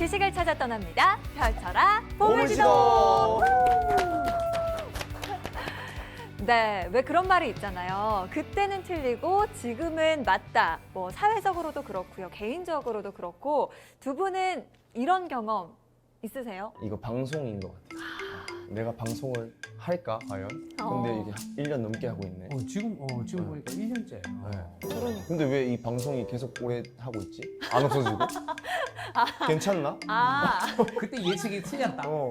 지식을 찾아 떠납니다. 펼쳐라 보물지도. 보물지도. 네, 왜 그런 말이 있잖아요. 그때는 틀리고 지금은 맞다. 뭐 사회적으로도 그렇고요, 개인적으로도 그렇고 두 분은 이런 경험 있으세요? 이거 방송인 것 같아요. 내가 방송을 할까 과연? 어. 근데 이게 1년 넘게 하고 있네. 지금 보니까 1년째. 네. 그러니까. 근데 왜 이 방송이 계속 오래 하고 있지? 안 없어지고? 괜찮나? 그때 예측이 틀렸다. 어.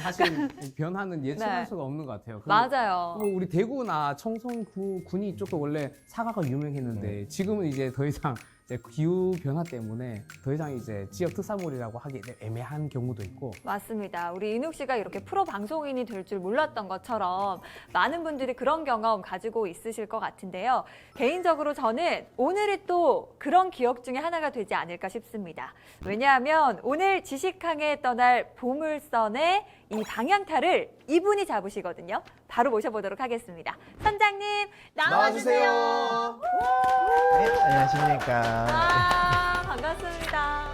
사실 변화는 예측할 네. 수가 없는 것 같아요. 맞아요. 우리 대구나 청송군이 쪽도 원래 사과가 유명했는데 지금은 이제 더 이상 이제 기후 변화 때문에 더 이상 이제 지역 특산물이라고 하기 애매한 경우도 있고. 맞습니다. 우리 인욱 씨가 이렇게 프로 방송인이 될 줄 몰랐던 것처럼 많은 분들이 그런 경험 가지고 있으실 것 같은데요. 개인적으로 저는 오늘이 또 그런 기억 중에 하나가 되지 않을까 싶습니다. 왜냐하면 오늘 지식항에 떠날 보물선의 이 방향타를 이분이 잡으시거든요. 바로 모셔보도록 하겠습니다. 선장님 나와주세요. 네, 안녕하십니까. 반갑습니다.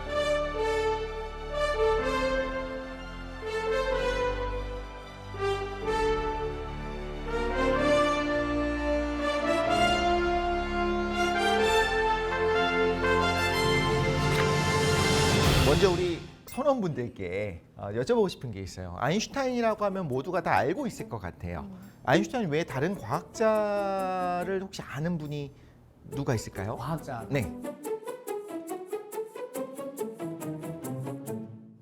먼저 우리 선원분들께 여쭤보고 싶은 게 있어요. 아인슈타인이라고 하면 모두가 다 알고 있을 것 같아요. 아인슈타인 외에 다른 과학자를 혹시 아는 분이 누가 있을까요? 과학자. 네,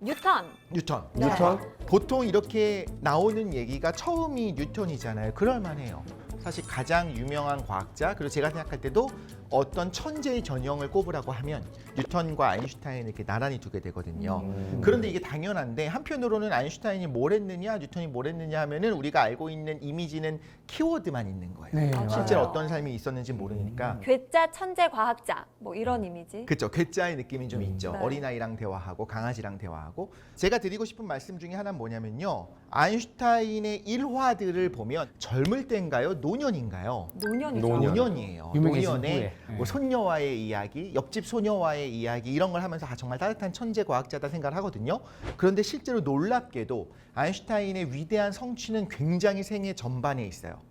뉴턴. 뉴턴. 네. 뉴턴? 보통 이렇게 나오는 얘기가 처음이 뉴턴이잖아요. 그럴 만해요. 사실 가장 유명한 과학자, 그리고 제가 생각할 때도 어떤 천재의 전형을 꼽으라고 하면 뉴턴과 아인슈타인을 이렇게 나란히 두게 되거든요. 그런데 이게 당연한데 한편으로는 아인슈타인이 뭘 했느냐, 뉴턴이 뭘 했느냐 하면은 우리가 알고 있는 이미지는 키워드만 있는 거예요. 네, 실제로 맞아요. 어떤 삶이 있었는지 모르니까. 괴짜 천재 과학자 뭐 이런 이미지. 그렇죠. 괴짜의 느낌이 좀 있죠. 네. 어린아이랑 대화하고 강아지랑 대화하고. 제가 드리고 싶은 말씀 중에 하나는 뭐냐면요. 아인슈타인의 일화들을 보면 젊을 때인가요? 노년인가요? 노년이죠. 노년. 노년이에요. 유명해진 노년에 후에. 뭐 손녀와의 이야기, 옆집 소녀와의 이야기 이런 걸 하면서 정말 따뜻한 천재 과학자다 생각을 하거든요. 그런데 실제로 놀랍게도 아인슈타인의 위대한 성취는 굉장히 생애 전반에 있어요.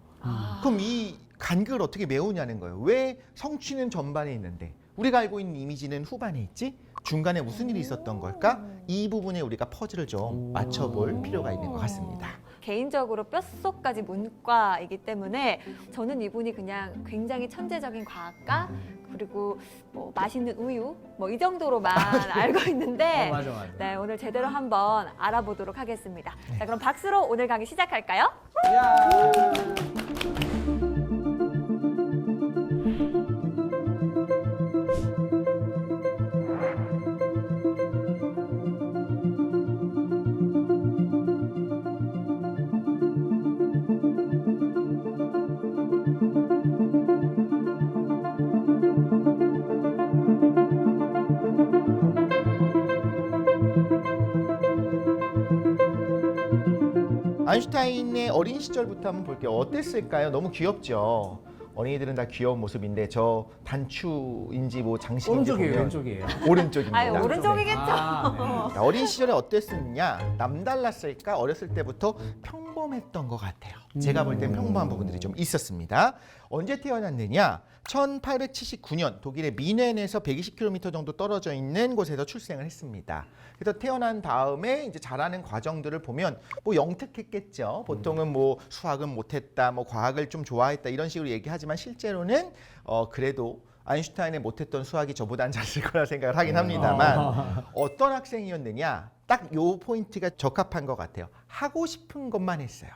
그럼 이 간극을 어떻게 메우냐는 거예요. 왜 성취는 전반에 있는데 우리가 알고 있는 이미지는 후반에 있지? 중간에 무슨 일이 있었던 걸까? 이 부분에 우리가 퍼즐을 좀 맞춰볼 필요가 있는 것 같습니다. 개인적으로 뼛속까지 문과이기 때문에 저는 이분이 그냥 굉장히 천재적인 과학가 그리고 뭐 맛있는 우유 뭐 이 정도로만 알고 있는데 맞아. 네, 오늘 제대로 한번 알아보도록 하겠습니다. 자, 그럼 박수로 오늘 강의 시작할까요? 야. 아인슈타인의 어린 시절부터 한번 볼게요. 어땠을까요? 너무 귀엽죠. 어린이들은 다 귀여운 모습인데 저 단추인지 뭐 장식인지 오른쪽이에요, 보면 왼쪽이에요. 오른쪽입니다. 아유, 오른쪽이겠죠. 네. 자, 어린 시절에 어땠느냐? 남달랐을까? 어렸을 때부터 평범했던 것 같아요. 제가 볼 땐 평범한 부분들이 좀 있었습니다. 언제 태어났느냐? 1879년 독일의 미넨에서 120km 정도 떨어져 있는 곳에서 출생을 했습니다. 그래서 태어난 다음에 이제 자라는 과정들을 보면 뭐 영특했겠죠. 보통은 뭐 수학은 못했다, 뭐 과학을 좀 좋아했다 이런 식으로 얘기하지만 실제로는 그래도 아인슈타인의 못했던 수학이 저보단 잘쓸 거라 생각을 하긴 합니다만 어떤 학생이었느냐? 딱 요 포인트가 적합한 것 같아요. 하고 싶은 것만 했어요.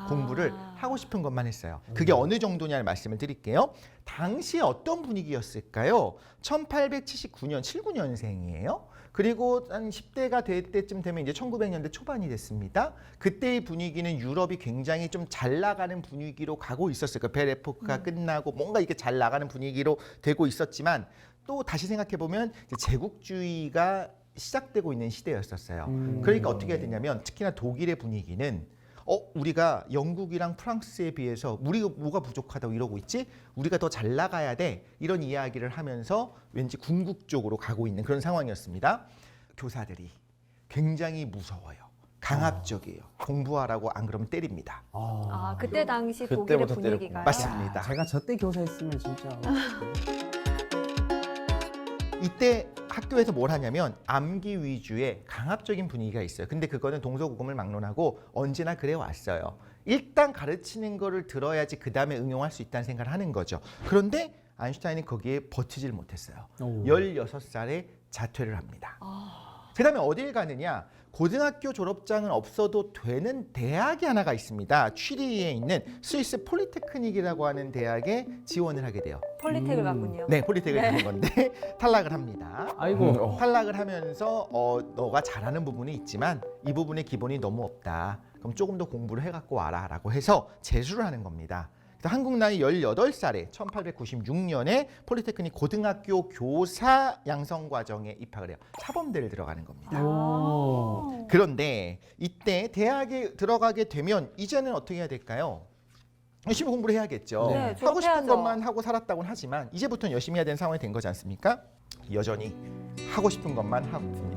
공부를 하고 싶은 것만 했어요. 그게 어느 정도냐를 말씀을 드릴게요. 당시에 어떤 분위기였을까요? 1879년, 79년생이에요. 그리고 한 10대가 될 때쯤 되면 이제 1900년대 초반이 됐습니다. 그때의 분위기는 유럽이 굉장히 좀 잘 나가는 분위기로 가고 있었어요. 그 벨 에포크가 끝나고 뭔가 이렇게 잘 나가는 분위기로 되고 있었지만 또 다시 생각해 보면 제국주의가 시작되고 있는 시대였었어요. 그러니까 어떻게 해야 되냐면 특히나 독일의 분위기는 우리가 영국이랑 프랑스에 비해서 우리가 뭐가 부족하다고 이러고 있지? 우리가 더 잘 나가야 돼. 이런 이야기를 하면서 왠지 궁극적으로 가고 있는 그런 상황이었습니다. 교사들이 굉장히 무서워요. 강압적이에요. 공부하라고 안 그러면 때립니다. 아, 그때 당시 독일의 그때부터 분위기가요? 맞습니다. 제가 저때 교사했으면 진짜 이때 학교에서 뭘 하냐면 암기 위주의 강압적인 분위기가 있어요. 근데 그거는 동서고금을 막론하고 언제나 그래 왔어요. 일단 가르치는 거를 들어야지 그 다음에 응용할 수 있다는 생각을 하는 거죠. 그런데 아인슈타인이 거기에 버티질 못했어요. 16살에 자퇴를 합니다. 그 다음에 어딜 가느냐? 고등학교 졸업장은 없어도 되는 대학이 하나가 있습니다. 취리히에 있는 스위스 폴리테크닉이라고 하는 대학에 지원을 하게 돼요. 폴리텍을 갔군요. 네, 폴리텍을 가는 건데 탈락을 합니다. 아이고. 탈락을 하면서 너가 잘하는 부분이 있지만 이 부분의 기본이 너무 없다. 그럼 조금 더 공부를 해갖고 와라라고 해서 재수를 하는 겁니다. 그래서 한국 나이 18살에 1896년에 폴리테크닉 고등학교 교사 양성 과정에 입학을 해요. 사범대를 들어가는 겁니다. 오. 그런데 이때 대학에 들어가게 되면 이제는 어떻게 해야 될까요? 열심히 공부를 해야겠죠. 네, 하고 싶은 졸업해야죠. 것만 하고 살았다고는 하지만 이제부터는 열심히 해야 되는 상황이 된 거지 않습니까? 여전히 하고 싶은 것만 하고 있습니다.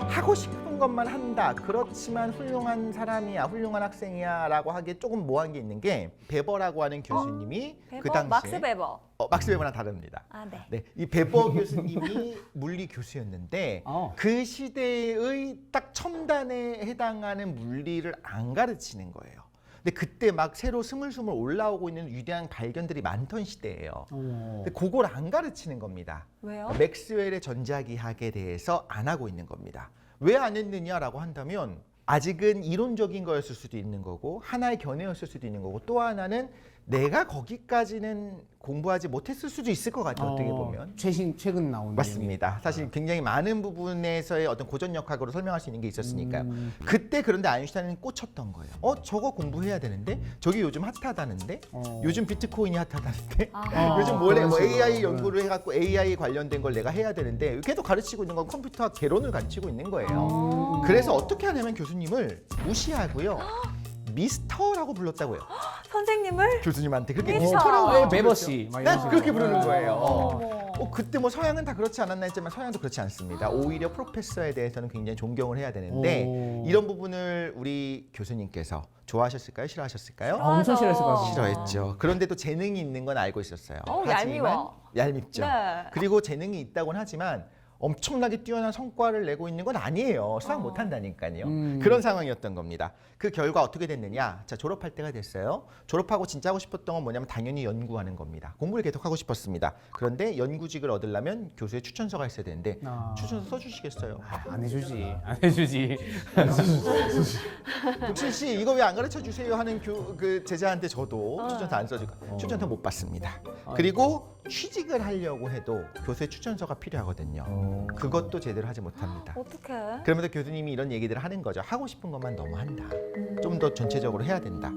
하고 싶은 것만 한다. 그렇지만 훌륭한 사람이야, 훌륭한 학생이야라고 하기에 조금 모호한 게 있는 게 베버라고 하는 교수님이 베버? 그 당시에 막스 베버. 막스 베버랑 다릅니다. 아, 네. 네, 이 베버 교수님이 물리 교수였는데 그 시대의 딱 첨단에 해당하는 물리를 안 가르치는 거예요. 근데 그때 막 새로 스물스물 올라오고 있는 위대한 발견들이 많던 시대예요. 근데 그걸 안 가르치는 겁니다. 왜요? 맥스웰의 전자기학에 대해서 안 하고 있는 겁니다. 왜 안 했느냐라고 한다면 아직은 이론적인 거였을 수도 있는 거고 하나의 견해였을 수도 있는 거고 또 하나는 내가 거기까지는 공부하지 못했을 수도 있을 것 같아요. 어떻게 보면. 최근 나온 맞습니다. 사실 굉장히 많은 부분에서의 어떤 고전역학으로 설명할 수 있는 게 있었으니까요. 그때 그런데 아인슈타인은 꽂혔던 거예요. 저거 공부해야 되는데? 저기 요즘 핫하다는데? 요즘 비트코인이 핫하다는데? 요즘 뭐 AI 연구를 해갖고 AI 관련된 걸 내가 해야 되는데 걔도 가르치고 있는 건 컴퓨터학 개론을 가르치고 있는 거예요. 그래서 어떻게 하냐면 교수님을 무시하고요. 미스터라고 불렀다고요. 선생님을? 교수님한테 그렇게 미스터. 미스터라고 베버씨 막 이런 식으로. 그렇게 부르는 거예요. 어머. 그때 뭐 서양은 다 그렇지 않았나 했지만 서양도 그렇지 않습니다. 오히려 프로페서에 대해서는 굉장히 존경을 해야 되는데 이런 부분을 우리 교수님께서 좋아하셨을까요? 싫어하셨을까요? 엄청 싫어했을 것 같아요. 싫어했죠. 그런데도 재능이 있는 건 알고 있었어요. 얄미워. 얄밉죠. 네. 그리고 재능이 있다고는 하지만 엄청나게 뛰어난 성과를 내고 있는 건 아니에요. 수학 못한다니까요. 그런 상황이었던 겁니다. 그 결과 어떻게 됐느냐? 자, 졸업할 때가 됐어요. 졸업하고 진짜 하고 싶었던 건 뭐냐면 당연히 연구하는 겁니다. 공부를 계속 하고 싶었습니다. 그런데 연구직을 얻으려면 교수의 추천서가 있어야 되는데 추천서 써주시겠어요? 안 해주지. 안 해주지. 독신 씨 이거 왜 안 가르쳐 주세요 하는 그 제자한테 저도 추천서 안 써주고 추천서 못 받습니다. 그리고 취직을 하려고 해도 교수의 추천서가 필요하거든요. 그것도 제대로 하지 못합니다. 어떡해? 그러면서 교수님이 이런 얘기들을 하는 거죠. 하고 싶은 것만 너무 한다. 좀 더 전체적으로 해야 된다.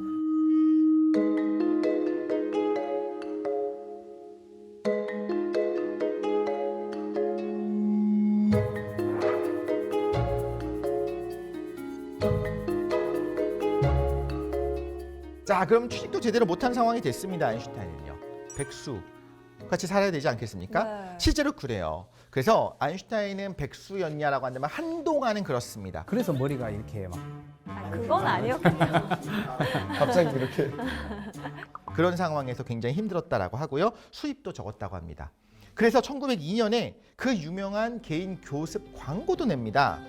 자, 그럼 취직도 제대로 못한 상황이 됐습니다. 아인슈타인은요. 백수 같이 살아야 되지 않겠습니까? 네. 실제로 그래요. 그래서 아인슈타인은 백수였냐라고 한다면 한동안은 그렇습니다. 그래서 머리가 이렇게 막 그건 아니었군요. 갑자기 이렇게 그런 상황에서 굉장히 힘들었다라고 하고요. 수입도 적었다고 합니다. 그래서 1902년에 그 유명한 개인 교습 광고도 냅니다.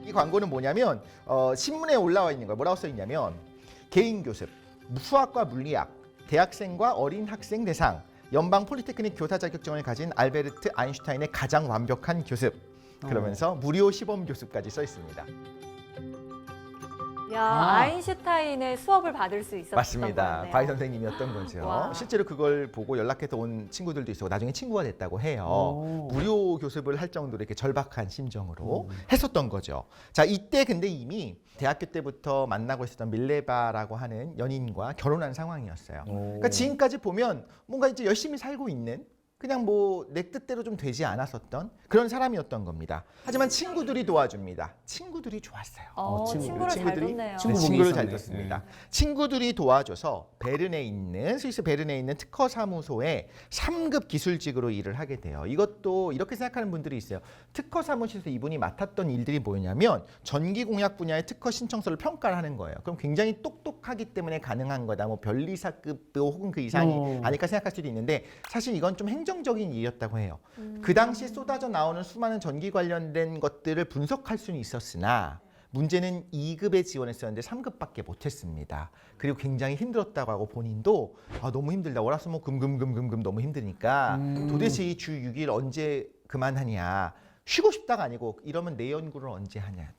이 광고는 뭐냐면 신문에 올라와 있는 거예요. 뭐라고 써 있냐면 개인 교습, 수학과 물리학, 대학생과 어린 학생 대상, 연방 폴리테크닉 교사 자격증을 가진 알베르트 아인슈타인의 가장 완벽한 교습. 그러면서 무료 시범 교습까지 써 있습니다. 야, 아. 아인슈타인의 수업을 받을 수 있었던 맞습니다. 거네요. 과외 선생님이었던 거죠. 와. 실제로 그걸 보고 연락해서 온 친구들도 있었고 나중에 친구가 됐다고 해요. 오. 무료 교습을 할 정도로 이렇게 절박한 심정으로 했었던 거죠. 자, 이때 근데 이미 대학교 때부터 만나고 있었던 밀레바라고 하는 연인과 결혼한 상황이었어요. 그러니까 지금까지 보면 뭔가 이제 열심히 살고 있는 그냥 뭐 내 뜻대로 좀 되지 않았었던 그런 사람이었던 겁니다. 하지만 친구들이 도와줍니다. 친구들이 좋았어요. 친구를 잘 친구들이 뒀네요. 친구 친구를 복이 잘 있었네. 뒀습니다. 친구들이 도와줘서 베른에 있는 스위스 베른에 있는 특허 사무소에 3급 기술직으로 일을 하게 돼요. 이것도 이렇게 생각하는 분들이 있어요. 특허 사무실에서 이분이 맡았던 일들이 뭐냐면 전기 공약 분야의 특허 신청서를 평가를 하는 거예요. 그럼 굉장히 똑똑하기 때문에 가능한 거다. 뭐 변리사급 혹은 그 이상이 아닐까 생각할 수도 있는데 사실 이건 좀 행정적인 일이었다고 해요. 그 당시 쏟아져 나오는 수많은 전기 관련된 것들을 분석할 수는 있었으나 문제는 2급에 지원했었는데 3급밖에 못했습니다. 그리고 굉장히 힘들었다고 하고 본인도 너무 힘들다. 월화수목 금금금금금 너무 힘드니까 도대체 이 주 6일 언제 그만하냐. 쉬고 싶다가 아니고 이러면 내 연구를 언제 하냐.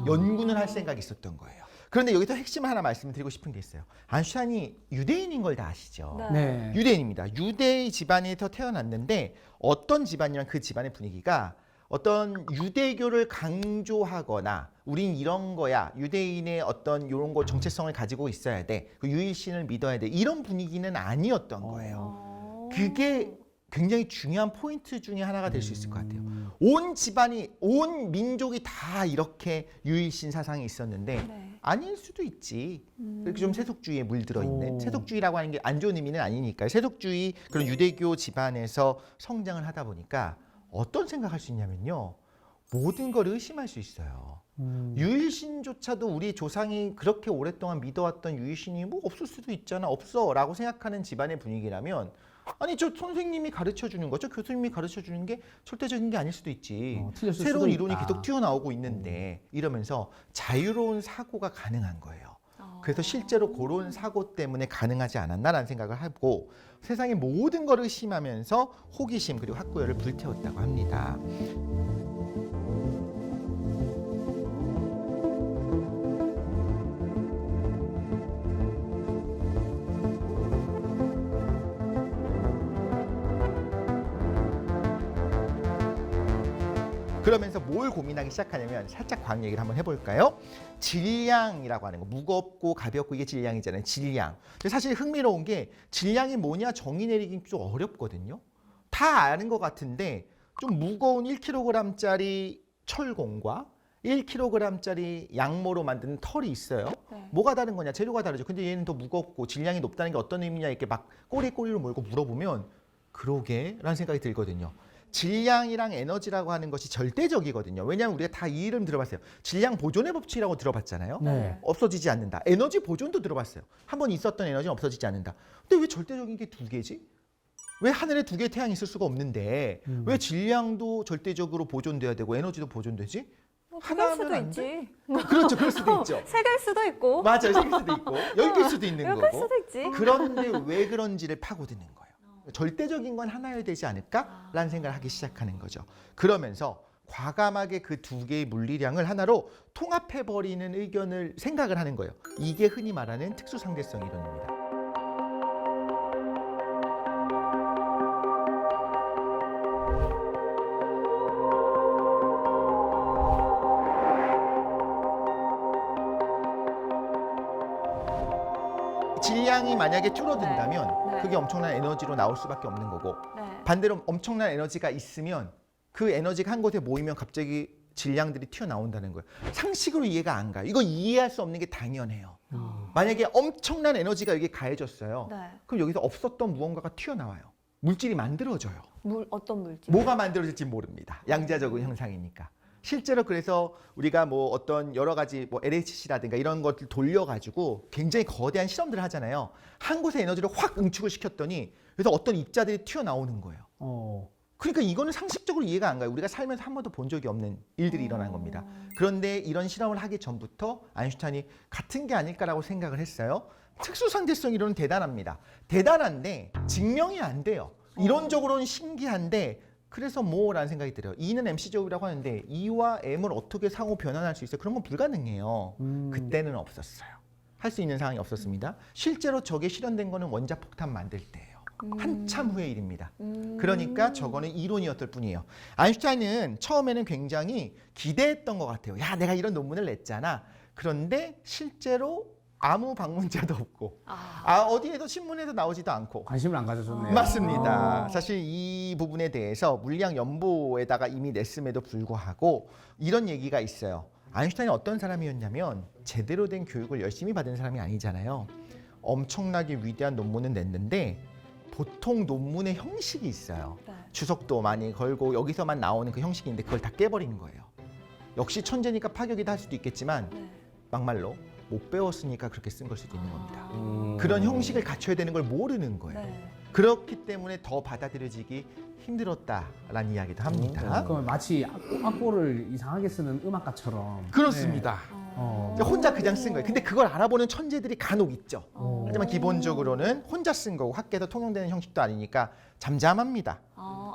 연구는 할 생각이 있었던 거예요. 그런데 여기서 핵심 하나 말씀드리고 싶은 게 있어요. 아인슈타인이 유대인인 걸 다 아시죠? 네. 유대인입니다. 유대의 집안에서 태어났는데 어떤 집안이면 그 집안의 분위기가 어떤 유대교를 강조하거나 우린 이런 거야. 유대인의 어떤 이런 거 정체성을 가지고 있어야 돼. 그 유일신을 믿어야 돼. 이런 분위기는 아니었던 거예요. 그게 굉장히 중요한 포인트 중에 하나가 될 수 있을 것 같아요. 온 집안이, 온 민족이 다 이렇게 유일신 사상이 있었는데 네. 아닐 수도 있지. 이렇게 좀 세속주의에 물들어 있는 오. 세속주의라고 하는 게 안 좋은 의미는 아니니까요. 세속주의 그런 유대교 집안에서 성장을 하다 보니까 어떤 생각할 수 있냐면요. 모든 걸 의심할 수 있어요. 유일신조차도 우리 조상이 그렇게 오랫동안 믿어왔던 유일신이 뭐 없을 수도 있잖아. 없어라고 생각하는 집안의 분위기라면 아니 저 선생님이 가르쳐주는 거죠. 교수님이 가르쳐주는 게 절대적인 게 아닐 수도 있지. 틀렸을 수도 새로운 이론이 있다. 계속 튀어나오고 있는데 이러면서 자유로운 사고가 가능한 거예요. 그래서 실제로 그런 사고 때문에 가능하지 않았나라는 생각을 하고 세상의 모든 걸 의심하면서 호기심 그리고 학구열을 불태웠다고 합니다. 그러면서 뭘 고민하기 시작하냐면 살짝 과학 얘기를 한번 해볼까요? 질량이라고 하는 거 무겁고 가볍고 이게 질량이잖아요. 질량. 근데 사실 흥미로운 게 질량이 뭐냐 정의 내리긴 좀 어렵거든요. 다 아는 것 같은데 좀 무거운 1kg짜리 철공과 1kg짜리 양모로 만든 털이 있어요. 네. 뭐가 다른 거냐? 재료가 다르죠. 근데 얘는 더 무겁고 질량이 높다는 게 어떤 의미냐 이렇게 막 꼬리꼬리로 몰고 물어보면 그러게? 라는 생각이 들거든요. 질량이랑 에너지라고 하는 것이 절대적이거든요. 왜냐하면 우리가 다 이 이름 들어봤어요. 질량 보존의 법칙이라고 들어봤잖아요. 네. 없어지지 않는다. 에너지 보존도 들어봤어요. 한 번 있었던 에너지는 없어지지 않는다. 근데 왜 절대적인 게 두 개지? 왜 하늘에 두 개의 태양이 있을 수가 없는데 왜 질량도 절대적으로 보존돼야 되고 에너지도 보존되지? 두 개일 수도 하나면 안 있지. 그렇죠. 그럴 수도 있죠. 세 개일 수도 있고. 맞아요. 세 개일 수도 있고 10개일 수도 있는 여덟 개일 거고. 수도 있지. 그런데 왜 그런지를 파고드는 거예요. 절대적인 건 하나여야 되지 않을까라는 생각을 하기 시작하는 거죠. 그러면서 과감하게 그 두 개의 물리량을 하나로 통합해버리는 의견을 생각을 하는 거예요. 이게 흔히 말하는 특수상대성 이론입니다. 질량이 만약에 줄어든다면 네. 네. 그게 엄청난 에너지로 나올 수밖에 없는 거고 네. 반대로 엄청난 에너지가 있으면 그 에너지가 한 곳에 모이면 갑자기 질량들이 튀어나온다는 거예요. 상식으로 이해가 안 가요. 이건 이해할 수 없는 게 당연해요. 만약에 엄청난 에너지가 여기에 가해졌어요. 네. 그럼 여기서 없었던 무언가가 튀어나와요. 물질이 만들어져요. 어떤 물질? 뭐가 만들어질지 모릅니다. 양자적인 형상이니까. 실제로 그래서 우리가 뭐 어떤 여러 가지 뭐 LHC라든가 이런 것들 돌려가지고 굉장히 거대한 실험들을 하잖아요. 한 곳에 에너지를 확 응축을 시켰더니 그래서 어떤 입자들이 튀어나오는 거예요. 그러니까 이거는 상식적으로 이해가 안 가요. 우리가 살면서 한 번도 본 적이 없는 일들이 일어난 겁니다. 그런데 이런 실험을 하기 전부터 아인슈타인이 같은 게 아닐까라고 생각을 했어요. 특수상대성 이론은 대단합니다. 대단한데 증명이 안 돼요. 이론적으로는 신기한데 그래서 뭐라는 생각이 들어요. E는 MC 제곱이라고 하는데 E와 M을 어떻게 상호 변환할 수 있어요? 그런 건 불가능해요. 그때는 없었어요. 할 수 있는 상황이 없었습니다. 실제로 저게 실현된 거는 원자폭탄 만들 때예요. 한참 후의 일입니다. 그러니까 저거는 이론이었을 뿐이에요. 아인슈타인은 처음에는 굉장히 기대했던 것 같아요. 야, 내가 이런 논문을 냈잖아. 그런데 실제로 아무 방문자도 없고 어디에도 신문에도 나오지도 않고 관심을 안 가져줬네요. 맞습니다. 사실 이 부분에 대해서 물리학 연보에다가 이미 냈음에도 불구하고 이런 얘기가 있어요. 아인슈타인이 어떤 사람이었냐면 제대로 된 교육을 열심히 받은 사람이 아니잖아요. 엄청나게 위대한 논문은 냈는데 보통 논문의 형식이 있어요. 네. 주석도 많이 걸고 여기서만 나오는 그 형식인데 그걸 다 깨버린 거예요. 역시 천재니까 파격이다 할 수도 있겠지만 네. 막말로 못 배웠으니까 그렇게 쓴 걸 수도 있는 겁니다. 아. 그런 형식을 갖춰야 되는 걸 모르는 거예요. 네. 그렇기 때문에 더 받아들여지기 힘들었다라는 이야기도 합니다. 그럼 마치 악보를 이상하게 쓰는 음악가처럼. 그렇습니다. 네. 혼자 그냥 쓴 거예요. 근데 그걸 알아보는 천재들이 간혹 있죠. 어. 하지만 기본적으로는 혼자 쓴 거고 학계에서 통용되는 형식도 아니니까 잠잠합니다.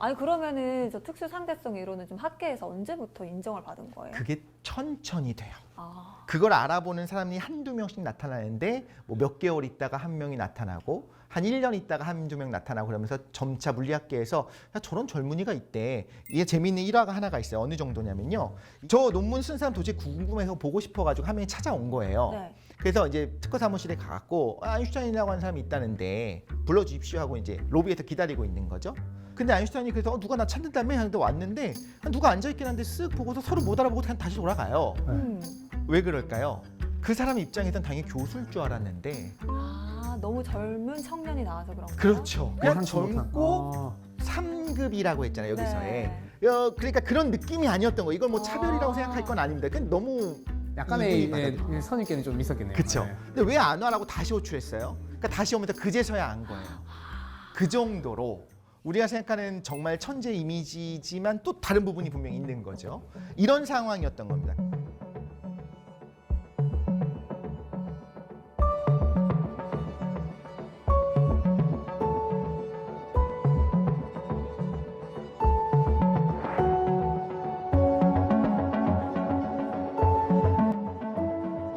아니 그러면은 저 특수 상대성 이론은 좀 학계에서 언제부터 인정을 받은 거예요? 그게 천천히 돼요. 아. 그걸 알아보는 사람이 한두 명씩 나타나는데 뭐 몇 개월 있다가 한 명이 나타나고 한 1년 있다가 한두 명 나타나고 그러면서 점차 물리학계에서 야, 저런 젊은이가 있대. 이게 재미있는 일화가 하나가 있어요. 어느 정도냐면요. 저 논문 쓴 사람 도저히 궁금해서 보고 싶어가지고 한 명이 찾아온 거예요. 네. 그래서 이제 특허 사무실에 가갖고 아인슈타인이라고 하는 사람이 있다는데 불러주십시오 하고 이제 로비에서 기다리고 있는 거죠. 근데 아인슈타인이 그래서 누가 나 찾는다며 하는데 왔는데 누가 앉아있긴 한데 쓱 보고서 서로 못 알아보고 그냥 다시 돌아가요. 왜 그럴까요? 그 사람 입장에선 당연히 교수일 줄 알았는데 너무 젊은 청년이 나와서 그런가요? 그렇죠. 그냥 예상치 못한. 젊고 3급이라고 했잖아요 여기서에. 네. 그러니까 그런 느낌이 아니었던 거. 이걸 뭐 차별이라고 아. 생각할 건 아닙니다. 그냥 너무 약간의 이분이 받았던 선입견이 좀 있었겠네요. 그렇죠. 네. 근데 왜 안 와라고 다시 호출했어요? 그러니까 다시 오면서 그제서야 안 거예요. 그 정도로 우리가 생각하는 정말 천재 이미지지만 또 다른 부분이 분명히 있는 거죠. 이런 상황이었던 겁니다.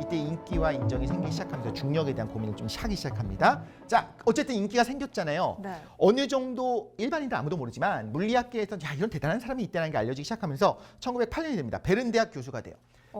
이때 인기와 인정이 생기기 시작하면서 중력에 대한 고민을 좀 하기 시작합니다. 자, 어쨌든 인기가 생겼잖아요. 네. 어느 정도 일반인들 아무도 모르지만 물리학계에서 야, 이런 대단한 사람이 있다는 게 알려지기 시작하면서 1908년이 됩니다. 베른 대학 교수가 돼요.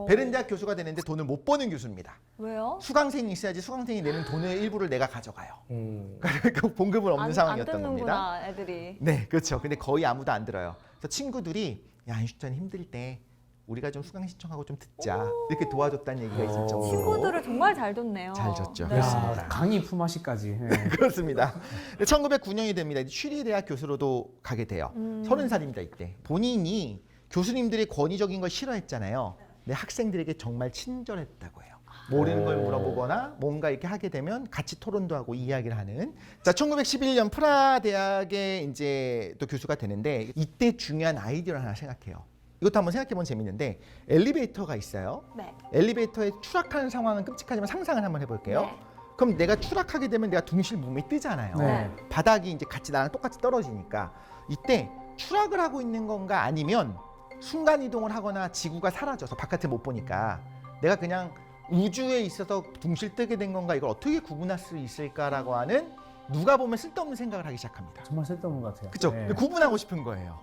베른 대학 교수가 되는데 돈을 못 버는 교수입니다. 왜요? 수강생이 있어야지 수강생이 내는 돈의 일부를 내가 가져가요. 그러니까 봉급은 없는 상황이었던 안 겁니다. 듣는구나, 애들이. 네, 그렇죠. 근데 거의 아무도 안 들어요. 그래서 친구들이 야, 아인슈타인 힘들 때 우리가 좀 수강 신청하고 좀 듣자 이렇게 도와줬다는 얘기가 있을 정도로 친구들을 정말 잘 뒀네요. 잘 줬죠. 네. 그렇습니다. 강의 품앗이까지. 네. 그렇습니다. 1909년이 됩니다. 취리 대학 교수로도 가게 돼요. 30살입니다 이때. 본인이 교수님들이 권위적인 걸 싫어했잖아요. 근데 학생들에게 정말 친절했다고 해요. 모르는 걸 물어보거나 뭔가 이렇게 하게 되면 같이 토론도 하고 이야기를 하는. 자, 1911년 프라 대학에 이제 또 교수가 되는데 이때 중요한 아이디어를 하나 생각해요. 이것도 한번 생각해보면 재밌는데 엘리베이터가 있어요. 네. 엘리베이터에 추락하는 상황은 끔찍하지만 상상을 한번 해볼게요. 네. 그럼 내가 추락하게 되면 내가 둥실 몸이 뜨잖아요. 네. 바닥이 이제 같이 나랑 똑같이 떨어지니까 이때 추락을 하고 있는 건가 아니면 순간 이동을 하거나 지구가 사라져서 바깥을 못 보니까 내가 그냥 우주에 있어서 둥실 뜨게 된 건가 이걸 어떻게 구분할 수 있을까라고 하는 누가 보면 쓸데없는 생각을 하기 시작합니다. 정말 쓸데없는 것 같아요. 그렇죠? 네. 구분하고 싶은 거예요.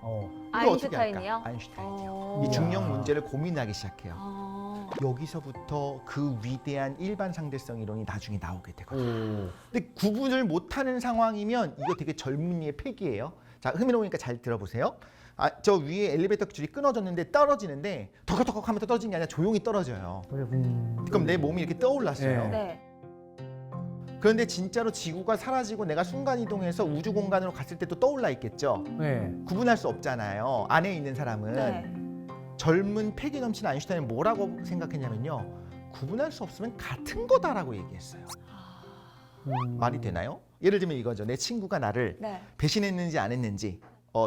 이걸 어떻게 아인슈타인이요? 할까? 아인슈타인이요. 어. 이 중력 문제를 고민하기 시작해요. 아. 여기서부터 그 위대한 일반 상대성 이론이 나중에 나오게 되거든요. 근데 구분을 못하는 상황이면 이거 되게 젊은이의 패기예요. 자, 흥미로우니까 잘 들어보세요. 저 위에 엘리베이터 줄이 끊어졌는데 떨어지는데 덕덕덕 하면서 떨어지는 게 아니라 조용히 떨어져요. 그럼 내 몸이 이렇게 떠올랐어요. 네. 네. 그런데 진짜로 지구가 사라지고 내가 순간이동해서 우주 공간으로 갔을 때도 떠올라 있겠죠. 네. 구분할 수 없잖아요. 안에 있는 사람은. 네. 젊은 패기 넘치는 아인슈타인은 뭐라고 생각했냐면요. 구분할 수 없으면 같은 거다라고 얘기했어요. 말이 되나요? 예를 들면 이거죠. 내 친구가 나를 네. 배신했는지 안 했는지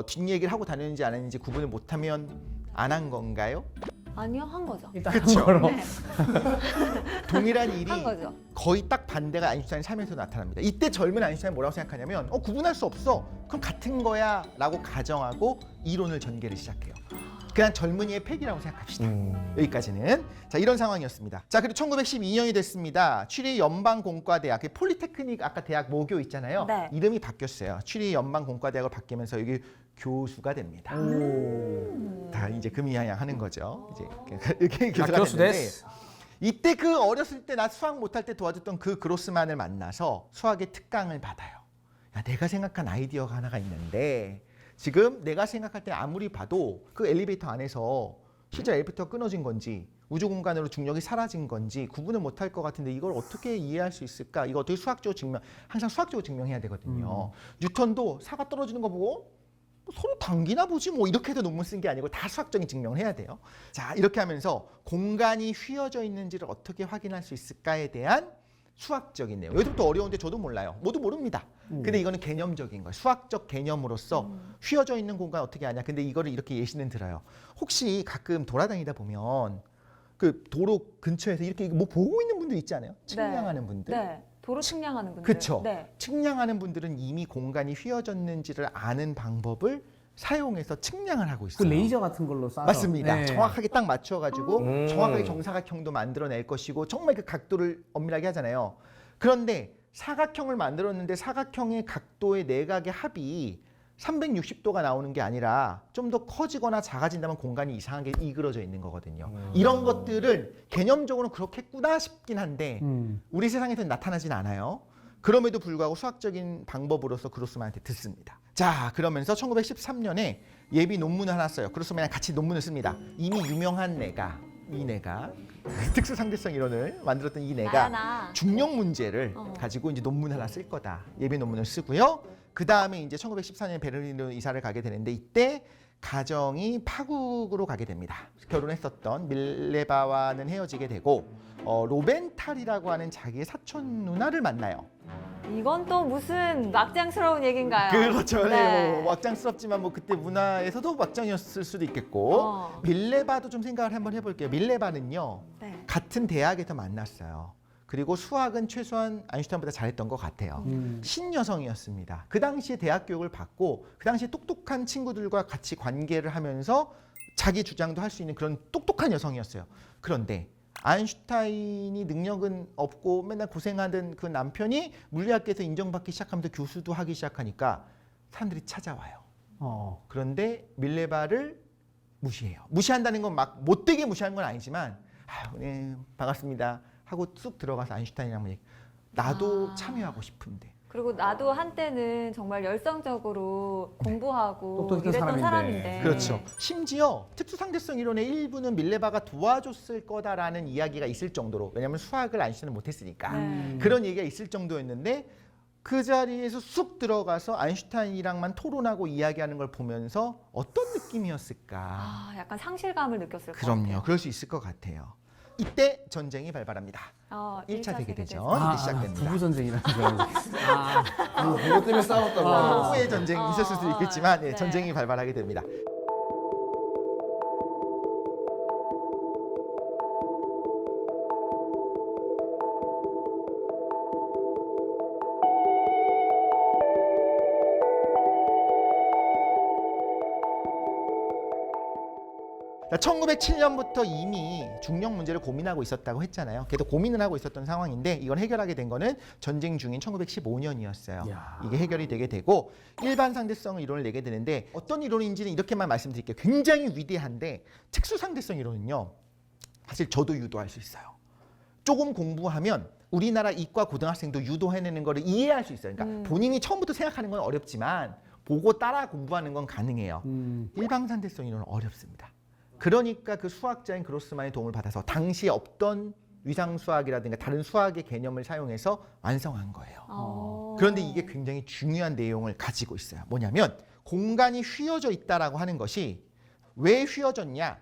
뒷얘기를 하고 다녔는지 안 했는지 구분을 못하면 안 한 건가요? 아니요, 한 거죠. 일단 그쵸. 한 거로. 네, 동일한 일이 한 거죠. 거의 딱 반대가 아인슈타인 삶에서 나타납니다. 이때 젊은 아인슈타인 뭐라고 생각하냐면 구분할 수 없어. 그럼 같은 거야 라고 가정하고 이론을 전개를 시작해요. 그냥 젊은이의 폐기라고 생각합시다. 여기까지는. 자, 이런 상황이었습니다. 자, 그리고 1912년이 됐습니다. 취리 연방공과대학, 그 폴리테크닉 아까 대학 모교 있잖아요. 네. 이름이 바뀌었어요. 취리 연방공과대학을 바뀌면서 여기 교수가 됩니다. 다 이제 금이하양 거죠. 이제 이렇게 교수가 교수 됐는데 됐어. 이때 그 어렸을 때 나 수학 못할 때 도와줬던 그 그로스만을 만나서 수학의 특강을 받아요. 야, 내가 생각한 아이디어가 하나가 있는데 지금 내가 생각할 때 아무리 봐도 그 엘리베이터 안에서 실제 엘리베이터가 끊어진 건지 우주 공간으로 중력이 사라진 건지 구분을 못할 것 같은데 이걸 어떻게 이해할 수 있을까? 이거 어떻게 수학적으로 항상 수학적으로 증명해야 되거든요. 뉴턴도 사과 떨어지는 거 보고 서로 당기나 보지 뭐 이렇게 해서 논문 쓴 게 아니고 다 수학적인 증명을 해야 돼요. 자, 이렇게 하면서 공간이 휘어져 있는지를 어떻게 확인할 수 있을까에 대한 수학적인 내용. 여기서부터 어려운데 저도 몰라요. 모두 모릅니다. 근데 이거는 개념적인 거예요. 수학적 개념으로서 휘어져 있는 공간 어떻게 아냐. 근데 이거를 이렇게 예시는 들어요. 혹시 가끔 돌아다니다 보면 그 도로 근처에서 이렇게 뭐 보고 있는 분들 있지 않아요? 측량하는 분들. 네, 도로 측량하는 분들. 그쵸. 네. 측량하는 분들은 이미 공간이 휘어졌는지를 아는 방법을 사용해서 측량을 하고 그 있어요. 레이저 같은 걸로 쏴서. 맞습니다. 네. 정확하게 딱 맞춰가지고 정확하게 정사각형도 만들어낼 것이고 정말 그 각도를 엄밀하게 하잖아요. 그런데 사각형을 만들었는데 사각형의 각도의 내각의 합이 360도가 나오는 게 아니라 좀 더 커지거나 작아진다면 공간이 이상하게 이그러져 있는 거거든요. 이런 것들을 개념적으로 그렇겠구나 싶긴 한데 우리 세상에서는 나타나진 않아요. 그럼에도 불구하고 수학적인 방법으로서 그로스만한테 듣습니다. 자, 그러면서 1913년에 예비 논문을 하나 써요. 그로스만이랑 같이 논문을 씁니다. 이미 유명한 이 내가 특수상대성 이론을 만들었던 이 내가 나야나. 중력 문제를 가지고 이제 논문 하나 쓸 거다. 예비 논문을 쓰고요. 그 다음에 이제 1914년에 베를린으로 이사를 가게 되는데 이때 가정이 파국으로 가게 됩니다. 결혼했었던 밀레바와는 헤어지게 되고 로벤탈이라고 하는 자기의 사촌 누나를 만나요. 이건 또 무슨 막장스러운 얘기인가요? 그렇죠. 네. 뭐 막장스럽지만 뭐 그때 문화에서도 막장이었을 수도 있겠고 밀레바도 좀 생각을 한번 해볼게요. 밀레바는요. 네. 같은 대학에서 만났어요. 그리고 수학은 최소한 아인슈타인보다 잘했던 것 같아요. 신여성이었습니다. 그 당시에 대학 교육을 받고 그 당시에 똑똑한 친구들과 같이 관계를 하면서 자기 주장도 할 수 있는 그런 똑똑한 여성이었어요. 그런데 아인슈타인이 능력은 없고 맨날 고생하던 그 남편이 물리학계에서 인정받기 시작하면서 교수도 하기 시작하니까 사람들이 찾아와요. 그런데 밀레바를 무시해요. 무시한다는 건 막 못되게 무시하는 건 아니지만 네, 반갑습니다 하고 쑥 들어가서 아인슈타인이랑 얘기. 나도 참여하고 싶은데. 그리고 나도 한때는 정말 열성적으로 공부하고 똑똑했던 이랬던 사람인데. 사람인데. 그렇죠. 심지어 특수상대성 이론의 일부는 밀레바가 도와줬을 거다라는 이야기가 있을 정도로, 왜냐하면 수학을 아인슈타인은 못했으니까 그런 얘기가 있을 정도였는데 그 자리에서 쑥 들어가서 아인슈타인이랑만 토론하고 이야기하는 걸 보면서 어떤 느낌이었을까? 약간 상실감을 느꼈을 것 그럼요. 같아요. 그럴 수 있을 것 같아요. 이때 전쟁이 발발합니다. 1차 세계대전 이때 시작됩니다. 부부 전쟁이라는 거. 그것 때문에 싸웠다고. 후에 전쟁이 있었을 수도 있겠지만 네. 전쟁이 발발하게 됩니다. 자, 1907년부터 이미 중력 문제를 고민하고 있었다고 했잖아요. 계속 고민을 하고 있었던 상황인데 이걸 해결하게 된 거는 전쟁 중인 1915년이었어요. 야. 이게 해결이 되게 되고 일반 상대성 이론을 내게 되는데 어떤 이론인지는 이렇게만 말씀드릴게요. 굉장히 위대한데 특수 상대성 이론은요. 사실 저도 유도할 수 있어요. 조금 공부하면 우리나라 이과 고등학생도 유도해내는 거를 이해할 수 있어요. 그러니까 본인이 처음부터 생각하는 건 어렵지만 보고 따라 공부하는 건 가능해요. 일반 상대성 이론은 어렵습니다. 그러니까 그 수학자인 그로스만의 도움을 받아서 당시에 없던 위상수학이라든가 다른 수학의 개념을 사용해서 완성한 거예요. 그런데 이게 굉장히 중요한 내용을 가지고 있어요. 뭐냐면 공간이 휘어져 있다라고 하는 것이 왜 휘어졌냐?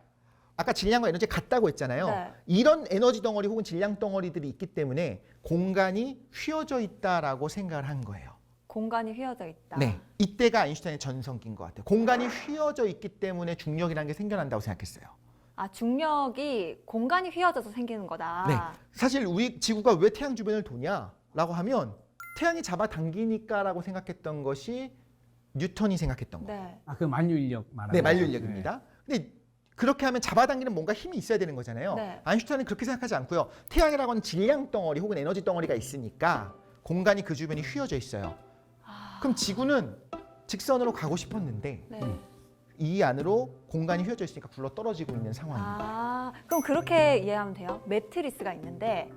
아까 질량과 에너지가 같다고 했잖아요. 네. 이런 에너지 덩어리 혹은 질량 덩어리들이 있기 때문에 공간이 휘어져 있다라고 생각을 한 거예요. 공간이 휘어져 있다. 네, 이때가 아인슈타인의 전성기인 것 같아요. 공간이 휘어져 있기 때문에 중력이라는 게 생겨난다고 생각했어요. 아, 중력이 공간이 휘어져서 생기는 거다. 네. 사실 우리 지구가 왜 태양 주변을 도냐라고 하면 태양이 잡아당기니까라고 생각했던 것이 뉴턴이 생각했던 거. 네. 그 만유인력 말하는 네, 거죠. 만유인력입니다. 근데 그렇게 하면 잡아당기는 뭔가 힘이 있어야 되는 거잖아요. 네. 아인슈타인은 그렇게 생각하지 않고요. 태양이라고 하는 질량 덩어리 혹은 에너지 덩어리가 있으니까 공간이 그 주변이 휘어져 있어요. 그럼 지구는 직선으로 가고 싶었는데 네. 이 안으로 공간이 휘어져 있으니까 굴러 떨어지고 있는 상황입니다. 아, 그럼 그렇게 이해하면 돼요. 매트리스가 있는데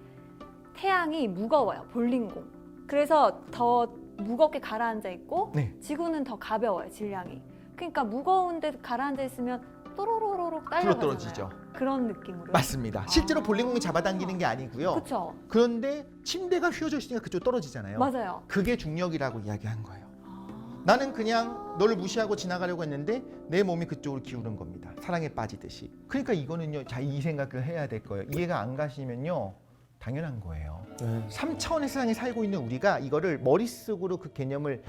태양이 무거워요. 볼링공. 그래서 더 무겁게 가라앉아 있고 네. 지구는 더 가벼워요. 질량이. 그러니까 무거운 데 가라앉아 있으면 또로로로록 딸려가잖아요. 떨어지죠. 그런 느낌으로. 맞습니다. 실제로 볼링공이 잡아당기는 게 아니고요. 그렇죠. 그런데 침대가 휘어져 있으니까 그쪽 떨어지잖아요. 맞아요. 그게 중력이라고 이야기한 거예요. 아, 나는 그냥 너를 무시하고 지나가려고 했는데 내 몸이 그쪽으로 기울은 겁니다. 사랑에 빠지듯이. 그러니까 이거는요. 자, 이 생각을 해야 될 거예요. 이해가 안 가시면요. 당연한 거예요. 3차원의 세상에 살고 있는 우리가 이거를 머릿속으로 그 개념을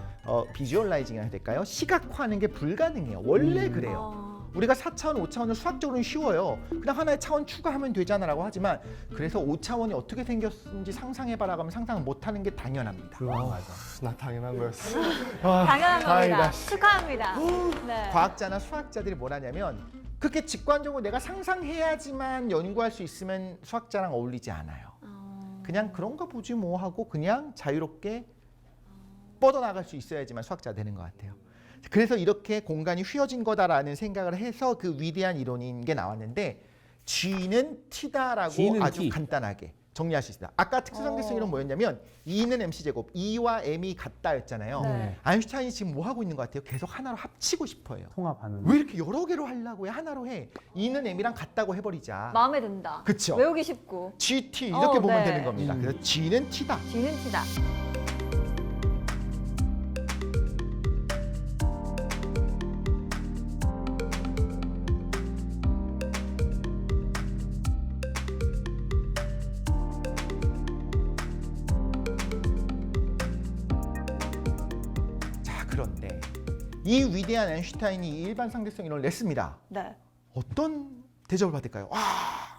비주얼라이징 해야 될까요? 시각화하는 게 불가능해요. 원래 그래요. 아, 우리가 4차원, 5차원은 수학적으로는 쉬워요. 그냥 하나의 차원 추가하면 되잖아라고 하지만 그래서 5차원이 어떻게 생겼는지 상상해봐라고 하면 상상을 못하는 게 당연합니다. 맞아. 나 당연한 거였어. 당연한 겁니다. 다행이다. 축하합니다. 네. 과학자나 수학자들이 뭘 하냐면 그렇게 직관적으로 내가 상상해야지만 연구할 수 있으면 수학자랑 어울리지 않아요. 그냥 그런가 보지 뭐 하고 그냥 자유롭게 뻗어나갈 수 있어야지만 수학자 되는 것 같아요. 그래서 이렇게 공간이 휘어진 거다라는 생각을 해서 그 위대한 이론인 게 나왔는데 G는 T다라고 G는 아주 T. 간단하게 정리할 수 있습니다. 아까 특수상대성 이론 뭐였냐면 E는 mc제곱, E와 m이 같다였잖아요. 네. 아인슈타인이 지금 뭐 하고 있는 것 같아요? 계속 하나로 합치고 싶어요. 통합하는. 왜 이렇게 여러 개로 하려고 해? 하나로 해. E는 m이랑 같다고 해버리자. 마음에 든다. 그쵸? 외우기 쉽고. GT 이렇게 보면 네. 되는 겁니다. 그래서 G는 T다. G는 T다. 자, 그런데 이 위대한 아인슈타인이 이 일반 상대성 이론을 냈습니다. 네. 어떤 대접을 받을까요? 와,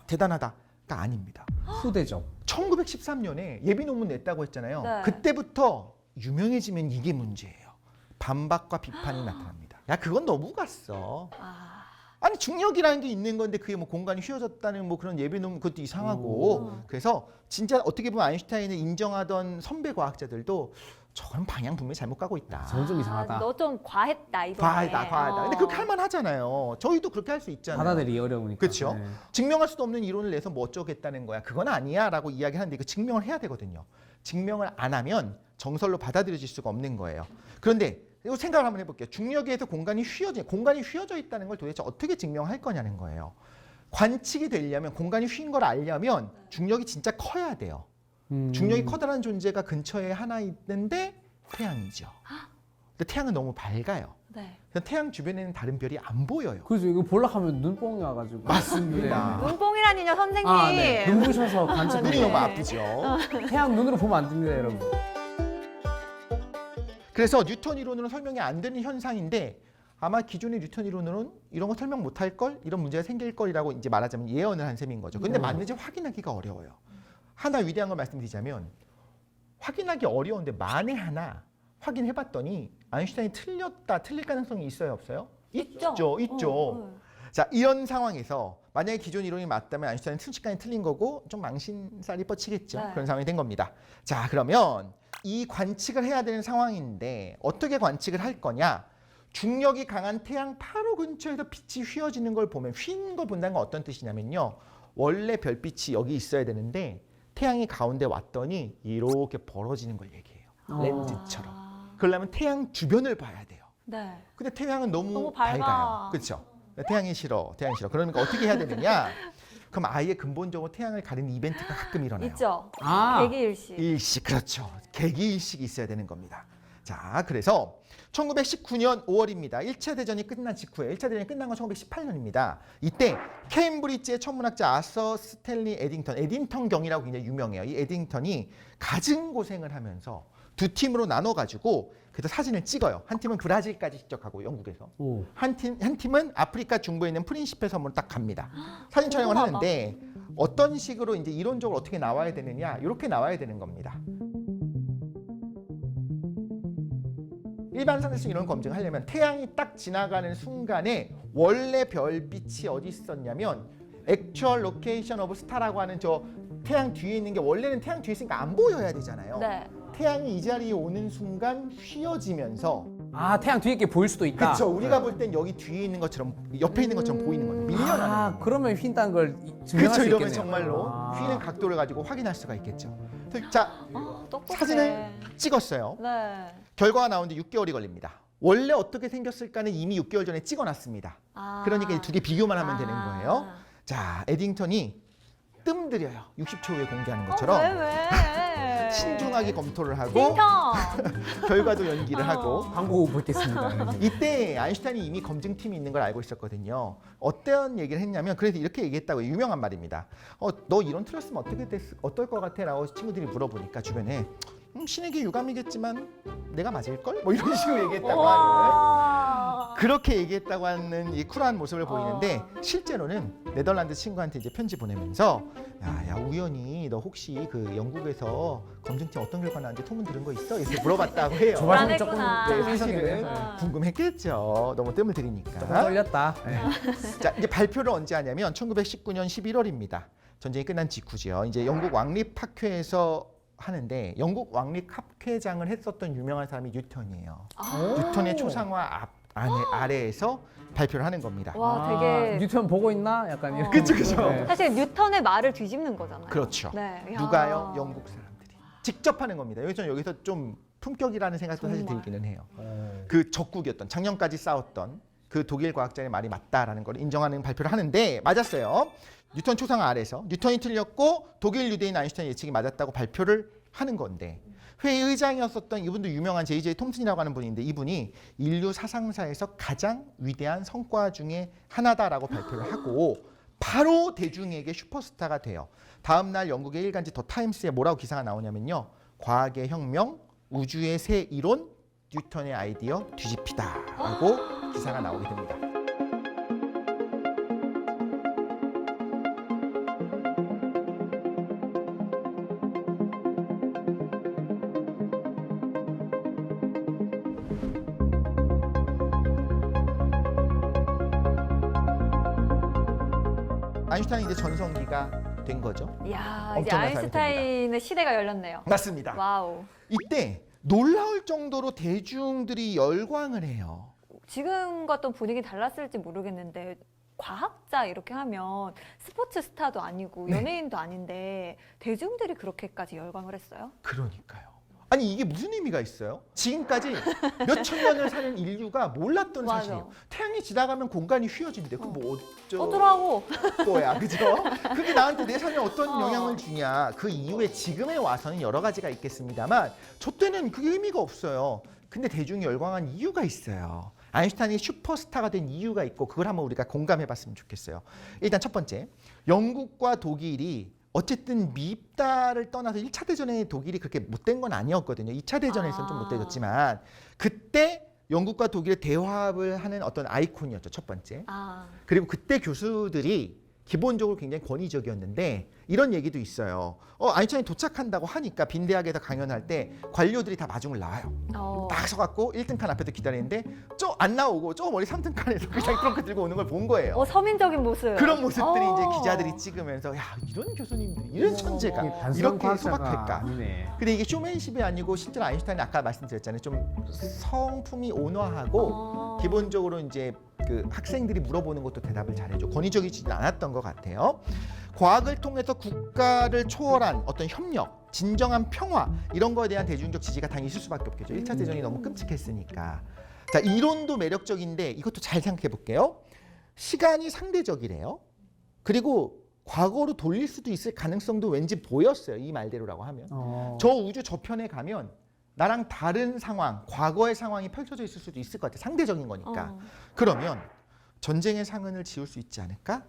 대단하다가 아닙니다. 후대접. 1913년에 예비 논문 냈다고 했잖아요. 네. 그때부터 유명해지면 이게 문제예요. 반박과 비판이 나타납니다. 야, 그건 너무 갔어. 아, 아니 중력이라는 게 있는 건데 그게 뭐 공간이 휘어졌다는 뭐 그런 예비 논문 그것도 이상하고 그래서 진짜 어떻게 보면 아인슈타인을 인정하던 선배 과학자들도 저건 방향 분명히 잘못 가고 있다. 좀 이상하다. 너 좀 과했다 이번에. 과하다. 근데 그렇게 할 만하잖아요. 저희도 그렇게 할 수 있잖아요. 받아들이기 어려우니까. 그렇죠. 네. 증명할 수도 없는 이론을 내서 뭐 어쩌겠다는 거야. 그건 아니야라고 이야기하는데 그 증명을 해야 되거든요. 증명을 안 하면 정설로 받아들여질 수가 없는 거예요. 그런데 이거 생각을 한번 해볼게요. 중력에 의해서 공간이 휘어져 있다는 걸 도대체 어떻게 증명할 거냐는 거예요. 관측이 되려면 공간이 휘인 걸 알려면 중력이 진짜 커야 돼요. 중력이 커다란 존재가 근처에 하나 있는데 태양이죠. 근데 태양은 너무 밝아요. 네. 그래서 태양 주변에는 다른 별이 안 보여요. 그래서 이거 보려하면 눈뽕이 와가지고. 맞습니다. 눈뽕이라니요, 선생님. 아, 네. 눈부셔서 관측. 눈이 네. 너무 아프죠. 태양 눈으로 보면 안 됩니다, 여러분. 그래서 뉴턴 이론으로는 설명이 안 되는 현상인데 아마 기존의 뉴턴 이론으로는 이런 거 설명 못 할 걸, 이런 문제가 생길 거리라고 이제 말하자면 예언을 한 셈인 거죠. 근데 맞는지 확인하기가 어려워요. 하나 위대한 걸 말씀드리자면 확인하기 어려운데 만에 하나 확인해봤더니 아인슈타인이 틀릴 가능성이 있어요, 없어요? 있죠. 자, 이런 상황에서 만약에 기존 이론이 맞다면 아인슈타인은 순식간에 틀린 거고 좀 망신살이 뻗치겠죠. 네. 그런 상황이 된 겁니다. 자, 그러면 이 관측을 해야 되는 상황인데 어떻게 관측을 할 거냐? 중력이 강한 태양 바로 근처에서 빛이 휘어지는 걸 보면 휜 걸 본다는 건 어떤 뜻이냐면요. 원래 별빛이 여기 있어야 되는데 태양이 가운데 왔더니 이렇게 벌어지는 걸 얘기해요. 렌즈처럼. 그러려면 태양 주변을 봐야 돼요. 네. 근데 태양은 너무 너무 밝아. 밝아요. 그렇죠? 태양이 싫어. 그러니까 어떻게 해야 되느냐? 그럼 아예 근본적으로 태양을 가리는 이벤트가 가끔 일어나요. 있죠. 아. 개기일식. 일식, 그렇죠. 개기일식이 있어야 되는 겁니다. 자, 그래서 1919년 5월입니다. 1차 대전이 끝난 직후에 1차 대전이 끝난 건 1918년입니다. 이때 케임브리지의 천문학자 아서 스탠리 에딩턴 경이라고 굉장히 유명해요. 이 에딩턴이 갖은 고생을 하면서 두 팀으로 나눠가지고 그래서 사진을 찍어요. 한 팀은 브라질까지 직접 가고 영국에서 오. 한 팀은 아프리카 중부에 있는 프린시페 섬으로 딱 갑니다. 사진 촬영을 궁금하다. 하는데 어떤 식으로 이제 이론적으로 어떻게 나와야 되느냐 이렇게 나와야 되는 겁니다. 일반 상대성 이론 검증을 하려면 태양이 딱 지나가는 순간에 원래 별빛이 어디 있었냐면 액츄얼 로케이션 오브 스타라고 하는 저 태양 뒤에 있는 게 원래는 태양 뒤에 있으니까 안 보여야 되잖아요. 네. 태양이 이 자리에 오는 순간 휘어지면서 아 태양 뒤에 게 보일 수도 있다. 그렇죠. 우리가 볼 땐 여기 뒤에 있는 것처럼 옆에 있는 것처럼 보이는 거죠. 밀려나는 아 거예요. 그러면 휜다는 걸 증명할 그렇죠. 수 이러면 있겠네요. 정말로 아. 휘는 각도를 가지고 확인할 수가 있겠죠. 자, 똑똑해. 사진을 찍었어요. 네. 결과가 나오는데 6개월이 걸립니다. 원래 어떻게 생겼을까는 이미 6개월 전에 찍어놨습니다. 아. 그러니까 이 두 개 비교만 하면 되는 아. 거예요. 자, 에딩턴이 뜸들여요. 60초 후에 공개하는 것처럼 왜? 신중하게 검토를 하고 틴턴. 결과도 연기를 하고 광고 보겠습니다. 이때 아인슈타인이 이미 검증팀이 있는 걸 알고 있었거든요. 어떤 얘기를 했냐면 그래서 이렇게 얘기했다고 유명한 말입니다. 너 이론 틀렸으면 어떨 것 같아? 라고 친구들이 물어보니까 주변에 신에게 유감이겠지만 내가 맞을걸? 뭐 이런 식으로 얘기했다고 하는 와. 그렇게 얘기했다고 하는 이 쿨한 모습을 보이는데 실제로는 네덜란드 친구한테 이제 편지 보내면서 야 우연히 너 혹시 그 영국에서 검증팀 어떤 결과 나왔는지 소문 들은 거 있어? 이렇게 물어봤다고 해요. 조바심이 조금 불안했구나. 네, 사실은 아. 궁금했겠죠. 너무 뜸을 조금 들이니까. 떨렸다. 네. 자, 이제 발표를 언제 하냐면 1919년 11월입니다. 전쟁이 끝난 직후지요. 이제 영국 왕립학회에서 하는데 영국 왕립학회장을 했었던 유명한 사람이 뉴턴이에요. 뉴턴의 초상화 아래에서 발표를 하는 겁니다. 와, 아, 되게 뉴턴 보고 있나? 약간 이런. 그쵸, 그쵸. 네. 사실 뉴턴의 말을 뒤집는 거잖아요. 그렇죠. 네. 야. 누가요? 영국 사람들이 직접 하는 겁니다. 여기서 좀 품격이라는 생각도 사실 정말. 들기는 해요. 어. 그 적국이었던 작년까지 싸웠던 그 독일 과학자의 말이 맞다라는 걸 인정하는 발표를 하는데 맞았어요. 뉴턴 초상화 아래서 뉴턴이 틀렸고 독일 유대인 아인슈타인 예측이 맞았다고 발표를 하는 건데 회의 의장이었었던 이분도 유명한 J.J. 톰슨이라고 하는 분인데 이분이 인류 사상사에서 가장 위대한 성과 중에 하나다라고 발표를 하고 바로 대중에게 슈퍼스타가 돼요. 다음 날 영국의 일간지 더 타임스에 뭐라고 기사가 나오냐면요. 과학의 혁명, 우주의 새 이론, 뉴턴의 아이디어 뒤집히다라고 기사가 나오게 됩니다. 아인슈타인 이제 전성기가 된 거죠. 이야, 이제 엄청난 사람이 아인슈타인의 시대가 열렸네요. 맞습니다. 와우. 이때 놀라울 정도로 대중들이 열광을 해요. 지금과 또 분위기 달랐을지 모르겠는데 과학자 이렇게 하면 스포츠 스타도 아니고 네. 연예인도 아닌데 대중들이 그렇게까지 열광을 했어요? 그러니까요. 아니 이게 무슨 의미가 있어요? 지금까지 몇천 년을 사는 인류가 몰랐던 맞아. 사실이에요. 태양이 지나가면 공간이 휘어진대. 그거 뭐 어쩌라고? 거야, 그죠? 그게 나한테 내 삶에 어떤 어. 영향을 주냐. 그 이후에 지금에 와서는 여러 가지가 있겠습니다만 저 때는 그게 의미가 없어요. 근데 대중이 열광한 이유가 있어요. 아인슈타인이 슈퍼스타가 된 이유가 있고 그걸 한번 우리가 공감해봤으면 좋겠어요. 일단 첫 번째, 영국과 독일이 어쨌든 미입다를 떠나서 1차 대전에 독일이 그렇게 못된 건 아니었거든요. 2차 대전에서는 좀 못되졌지만 그때 영국과 독일의 대화합을 하는 어떤 아이콘이었죠. 첫 번째. 아, 그리고 그때 교수들이 기본적으로 굉장히 권위적이었는데 이런 얘기도 있어요. 아인슈타인이 도착한다고 하니까 빈대학에서 강연할 때 관료들이 다 마중을 나와요. 딱 서갖고 1등 칸 앞에서 기다리는데 저 안 나오고 저 머리 3등 칸에서 그냥 트렁크 들고 오는 걸 본 거예요. 서민적인 모습. 그런 모습들이 어. 이제 기자들이 찍으면서 야 이런 교수님들 이런 천재가 이게 단순한 이렇게 과학자가 소박할까. 아니네. 근데 이게 쇼맨십이 아니고 실제로 아인슈타인이 아까 말씀드렸잖아요. 좀 성품이 온화하고 기본적으로 이제 그 학생들이 물어보는 것도 대답을 잘해줘. 권위적이지는 않았던 것 같아요. 과학을 통해서 국가를 초월한 어떤 협력, 진정한 평화 이런 거에 대한 대중적 지지가 당연히 있을 수밖에 없겠죠. 1차 대전이 너무 끔찍했으니까. 자, 이론도 매력적인데 이것도 잘 생각해 볼게요. 시간이 상대적이래요. 그리고 과거로 돌릴 수도 있을 가능성도 왠지 보였어요. 이 말대로라고 하면. 저 우주 저편에 가면 나랑 다른 상황, 과거의 상황이 펼쳐져 있을 수도 있을 것 같아요. 상대적인 거니까. 그러면 전쟁의 상흔을 지울 수 있지 않을까?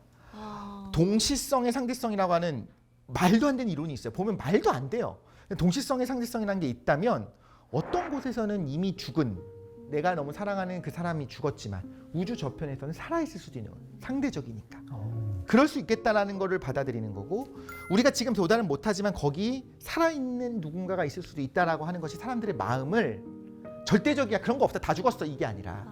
동시성의 상대성이라고 하는 말도 안 되는 이론이 있어요. 보면 말도 안 돼요. 동시성의 상대성이라는 게 있다면 어떤 곳에서는 이미 죽은 내가 너무 사랑하는 그 사람이 죽었지만 우주 저편에서는 살아있을 수도 있는 거예요. 상대적이니까. 그럴 수 있겠다라는 거를 받아들이는 거고 우리가 지금 도달은 못하지만 거기 살아있는 누군가가 있을 수도 있다라고 하는 것이 사람들의 마음을 절대적이야 그런 거 없다 다 죽었어 이게 아니라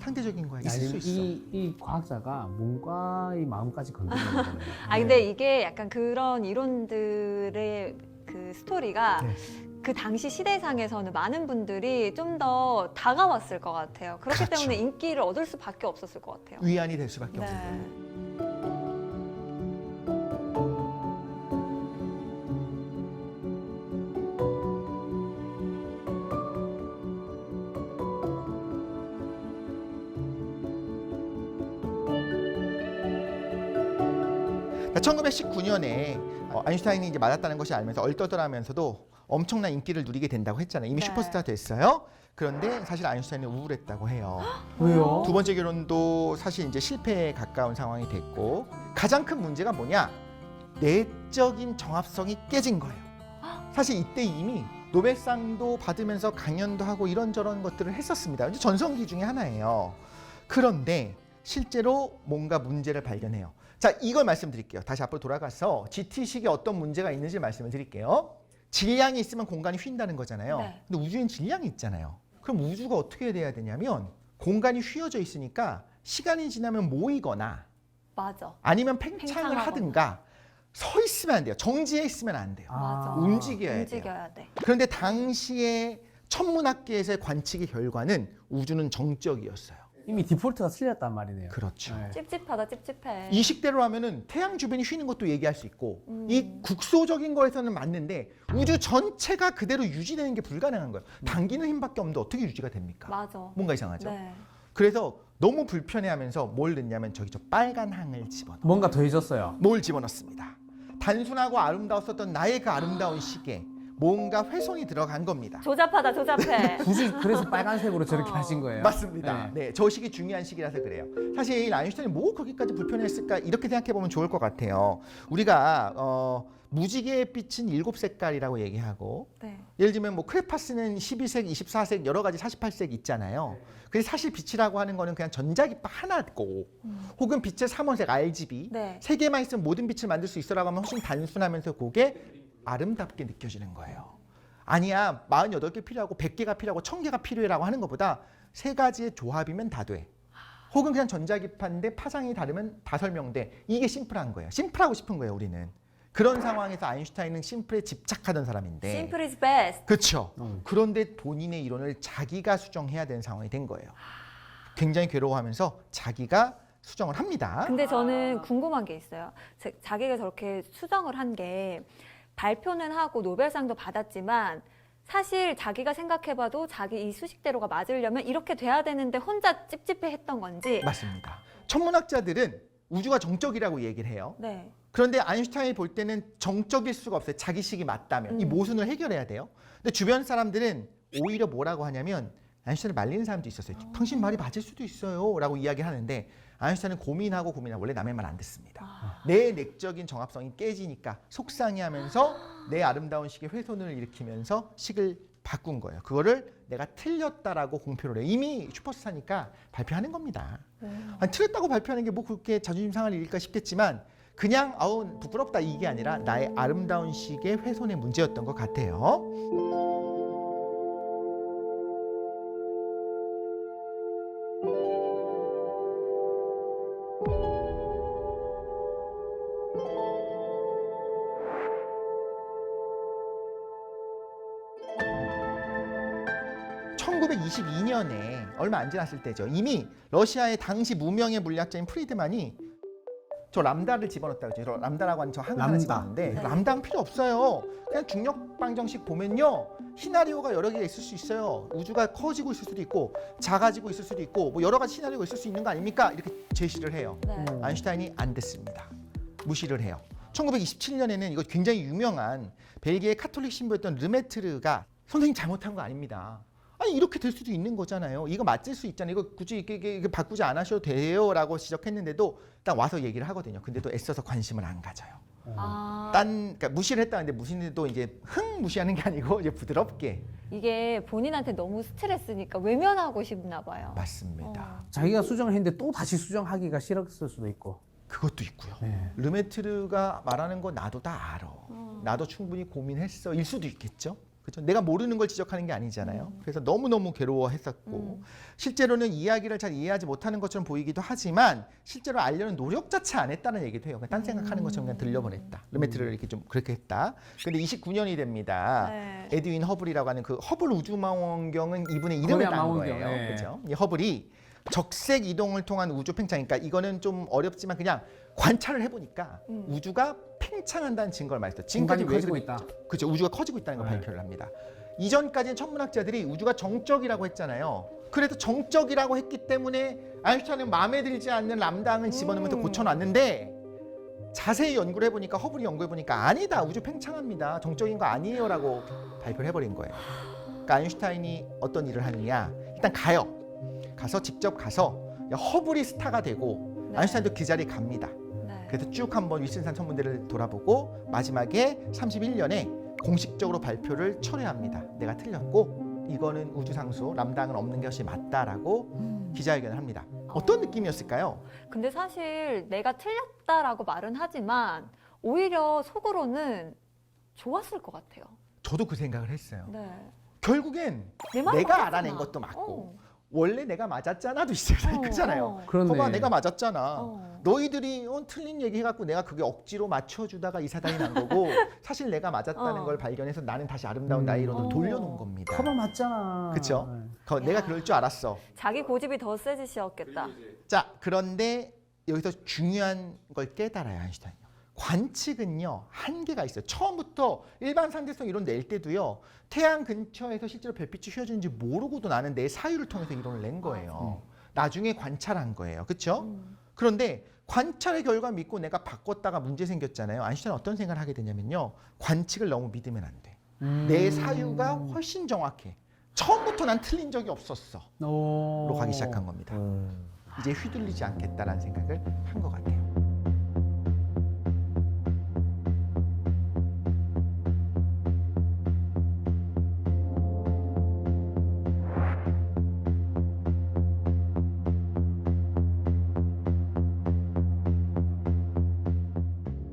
상대적인 거야 있을 수 있어. 이 과학자가 몸과의 마음까지 건드리는 거예요. 아 근데 이게 약간 그런 이론들의 그 스토리가 네. 그 당시 시대상에서는 많은 분들이 좀 더 다가왔을 것 같아요. 그렇기 그렇죠. 때문에 인기를 얻을 수밖에 없었을 것 같아요. 위안이 될 수밖에 네. 없어요. 그러니까 1919년에 아인슈타인이 이제 맞았다는 것이 알면서 얼떨떨하면서도 엄청난 인기를 누리게 된다고 했잖아요. 이미 네. 슈퍼스타 됐어요. 그런데 사실 아인슈타인은 우울했다고 해요. 왜요? 두 번째 결혼도 사실 이제 실패에 가까운 상황이 됐고 가장 큰 문제가 뭐냐? 내적인 정합성이 깨진 거예요. 사실 이때 이미 노벨상도 받으면서 강연도 하고 이런저런 것들을 했었습니다. 이제 전성기 중에 하나예요. 그런데 실제로 뭔가 문제를 발견해요. 자, 이걸 말씀드릴게요. 다시 앞으로 돌아가서 GT식에 어떤 문제가 있는지 말씀을 드릴게요. 질량이 있으면 공간이 휜다는 거잖아요. 네. 근데 우주엔 질량이 있잖아요. 그럼 우주가 어떻게 돼야 되냐면 공간이 휘어져 있으니까 시간이 지나면 모이거나 맞아. 아니면 팽창을 팽창하거나. 하든가 서 있으면 안 돼요. 정지해 있으면 안 돼요. 맞아. 움직여야 돼요. 움직여야 돼. 그런데 당시에 천문학계에서의 관측의 결과는 우주는 정적이었어요. 이미 디폴트가 틀렸단 말이네요. 그렇죠. 네. 찝찝하다 찝찝해. 이 식대로 하면은 태양 주변이 휘는 것도 얘기할 수 있고 이 국소적인 거에서는 맞는데 우주 전체가 그대로 유지되는 게 불가능한 거예요. 당기는 힘밖에 없는데 어떻게 유지가 됩니까? 맞아. 뭔가 이상하죠. 네. 그래서 너무 불편해하면서 뭘 넣냐면 저기 저 빨간 항을 집어넣어. 뭔가 더해졌어요. 뭘 집어넣습니다. 단순하고 아름다웠었던 나의 그 아름다운 시계 뭔가 훼손이 들어간 겁니다. 조잡하다 조잡해. 굳이 그래서 빨간색으로 저렇게 하신 거예요. 맞습니다. 네. 네, 저 시기 중요한 시기라서 그래요. 사실 아인슈타인이 뭐 그렇게까지 불편했을까 이렇게 생각해 보면 좋을 것 같아요. 우리가 무지개의 빛은 7색깔이라고 얘기하고 네. 예를 들면 뭐 크레파스는 12색, 24색 여러 가지 48색 있잖아요. 근데 사실 빛이라고 하는 거는 그냥 전자기파 하나고 혹은 빛의 3원색 RGB 네. 세 개만 있으면 모든 빛을 만들 수 있어라고 하면 훨씬 단순하면서 그게 아름답게 느껴지는 거예요. 아니야 48개 필요하고 100개가 필요하고 1000개가 필요해라고 하는 것보다 세 가지의 조합이면 다 돼. 혹은 그냥 전자기파인데 파장이 다르면 다 설명돼. 이게 심플한 거예요. 심플하고 싶은 거예요 우리는. 그런 상황에서 아인슈타인은 심플에 집착하던 사람인데 Simple is best. 그렇죠. 그런데 본인의 이론을 자기가 수정해야 되는 상황이 된 거예요. 굉장히 괴로워하면서 자기가 수정을 합니다. 근데 저는 궁금한 게 있어요. 자기가 저렇게 수정을 한 게 발표는 하고 노벨상도 받았지만 사실 자기가 생각해봐도 자기 이 수식대로가 맞으려면 이렇게 돼야 되는데 혼자 찝찝해했던 건지. 맞습니다. 천문학자들은 우주가 정적이라고 얘기를 해요. 네. 그런데 아인슈타인이 볼 때는 정적일 수가 없어요. 자기식이 맞다면. 이 모순을 해결해야 돼요. 근데 주변 사람들은 오히려 뭐라고 하냐면 아인슈타인을 말리는 사람도 있었어요. 당신 말이 맞을 수도 있어요 라고 이야기를 하는데 아인슈타인은 고민하고 원래 남의 말 안 듣습니다. 내 내적인 정합성이 깨지니까 속상해하면서 내 아름다운 식의 훼손을 일으키면서 식을 바꾼 거예요. 그거를 내가 틀렸다라고 공표를 해요. 이미 슈퍼스타니까 발표하는 겁니다. 아니, 틀렸다고 발표하는 게 뭐 그렇게 자존심 상할 일일까 싶겠지만 그냥 아우 부끄럽다 이게 아니라 나의 아름다운 식의 훼손의 문제였던 것 같아요. (1922년에) 얼마 안 지났을 때죠. 이미 러시아의 당시 무명의 물리학자인 프리드만이 저 람다를 집어넣었다고 했죠. 람다라고 하는 저 항을 하나 람다. 집어넣는데 네. 람다는 필요 없어요. 그냥 중력 방정식 보면요. 시나리오가 여러 개가 있을 수 있어요. 우주가 커지고 있을 수도 있고 작아지고 있을 수도 있고 뭐 여러 가지 시나리오가 있을 수 있는 거 아닙니까? 이렇게 제시를 해요. 네. 아인슈타인이 안 됐습니다. 무시를 해요. 1927년에는 이거 굉장히 유명한 벨기에 카톨릭 신부였던 르메트르가 선생님 잘못한 거 아닙니다. 아니 이렇게 될 수도 있는 거잖아요. 이거 맞을 수 있잖아요. 이거 굳이 이게 바꾸지 않으셔도 돼요라고 지적했는데도 딱 와서 얘기를 하거든요. 근데 또 애써서 관심을 안 가져요. 그러니까 무시를 했다는데 무시도 이제 무시하는 게 아니고 이제 부드럽게. 이게 본인한테 너무 스트레스니까 외면하고 싶나 봐요. 맞습니다. 자기가 수정을 했는데 또 다시 수정하기가 싫었을 수도 있고. 그것도 있고요. 네. 르메트르가 말하는 거 나도 다 알아. 나도 충분히 고민했어. 일 수도 있겠죠. 그렇죠? 내가 모르는 걸 지적하는 게 아니잖아요. 그래서 너무너무 괴로워했었고 실제로는 이야기를 잘 이해하지 못하는 것처럼 보이기도 하지만 실제로 알려는 노력 자체 안 했다는 얘기도 해요. 그냥 딴 생각하는 것처럼 그냥 들려보냈다. 르메트르를 이렇게 좀 그렇게 했다. 근데 29년이 됩니다. 네. 에드윈 허블이라고 하는 그 허블 우주망원경은 이분의 이름을 코리아 딴 망원경, 거예요. 네. 그렇죠? 이 허블이 적색 이동을 통한 우주 팽창. 그러니까 이거는 좀 어렵지만 그냥 관찰을 해보니까 우주가 팽창한다는 증거를 말했어요. 공간이 왜 커지고 그랬- 있다. 그렇죠. 우주가 커지고 있다는 걸 네. 발표를 합니다. 이전까지는 천문학자들이 우주가 정적이라고 했잖아요. 그래도 정적이라고 했기 때문에 아인슈타인은 마음에 들지 않는 람다항은 집어넣으면서 고쳐놨는데 자세히 연구를 해보니까 허블이 연구해보니까 아니다. 우주 팽창합니다. 정적인 거 아니에요라고 발표를 해버린 거예요. 그러니까 아인슈타인이 어떤 일을 하느냐. 일단 가서 직접 가서 허블이 스타가 되고 네. 아인슈타인도 그 자리에 갑니다. 네. 그래서 쭉 한번 윌슨산 천문대를 돌아보고 마지막에 31년에 공식적으로 발표를 철회합니다. 내가 틀렸고 이거는 우주상수 람다항은 없는 것이 맞다라고 기자회견을 합니다. 어떤 느낌이었을까요? 근데 사실 내가 틀렸다라고 말은 하지만 오히려 속으로는 좋았을 것 같아요. 저도 그 생각을 했어요. 네. 결국엔 내 말이 내가 맞았구나. 알아낸 것도 맞고 어. 원래 내가 맞았잖아도 있어요. 그렇잖아요. 그렇네. 봐봐 내가 맞았잖아. 어. 너희들이 틀린 얘기 해갖고 내가 그게 억지로 맞춰주다가 이 사단이 난 거고 사실 내가 맞았다는 어. 걸 발견해서 나는 다시 아름다운 나의 이론으로 어. 돌려놓은 겁니다. 커버 맞잖아. 그쵸? 네. 내가 야. 그럴 줄 알았어. 자기 고집이 더 세지셨겠다. 자, 그런데 여기서 중요한 걸 깨달아요, 아인슈타인요. 관측은요, 한계가 있어요. 처음부터 일반 상대성 이론 낼 때도요, 태양 근처에서 실제로 별빛이 휘어지는지 모르고도 나는 내 사유를 통해서 이론을 낸 거예요. 나중에 관찰한 거예요. 그렇죠? 그런데 관찰의 결과 믿고 내가 바꿨다가 문제 생겼잖아요. 아인슈타인은 어떤 생각을 하게 되냐면요. 관측을 너무 믿으면 안 돼. 내 사유가 훨씬 정확해. 처음부터 난 틀린 적이 없었어. 로 가기 시작한 겁니다. 이제 휘둘리지 않겠다라는 생각을 한 것 같아요.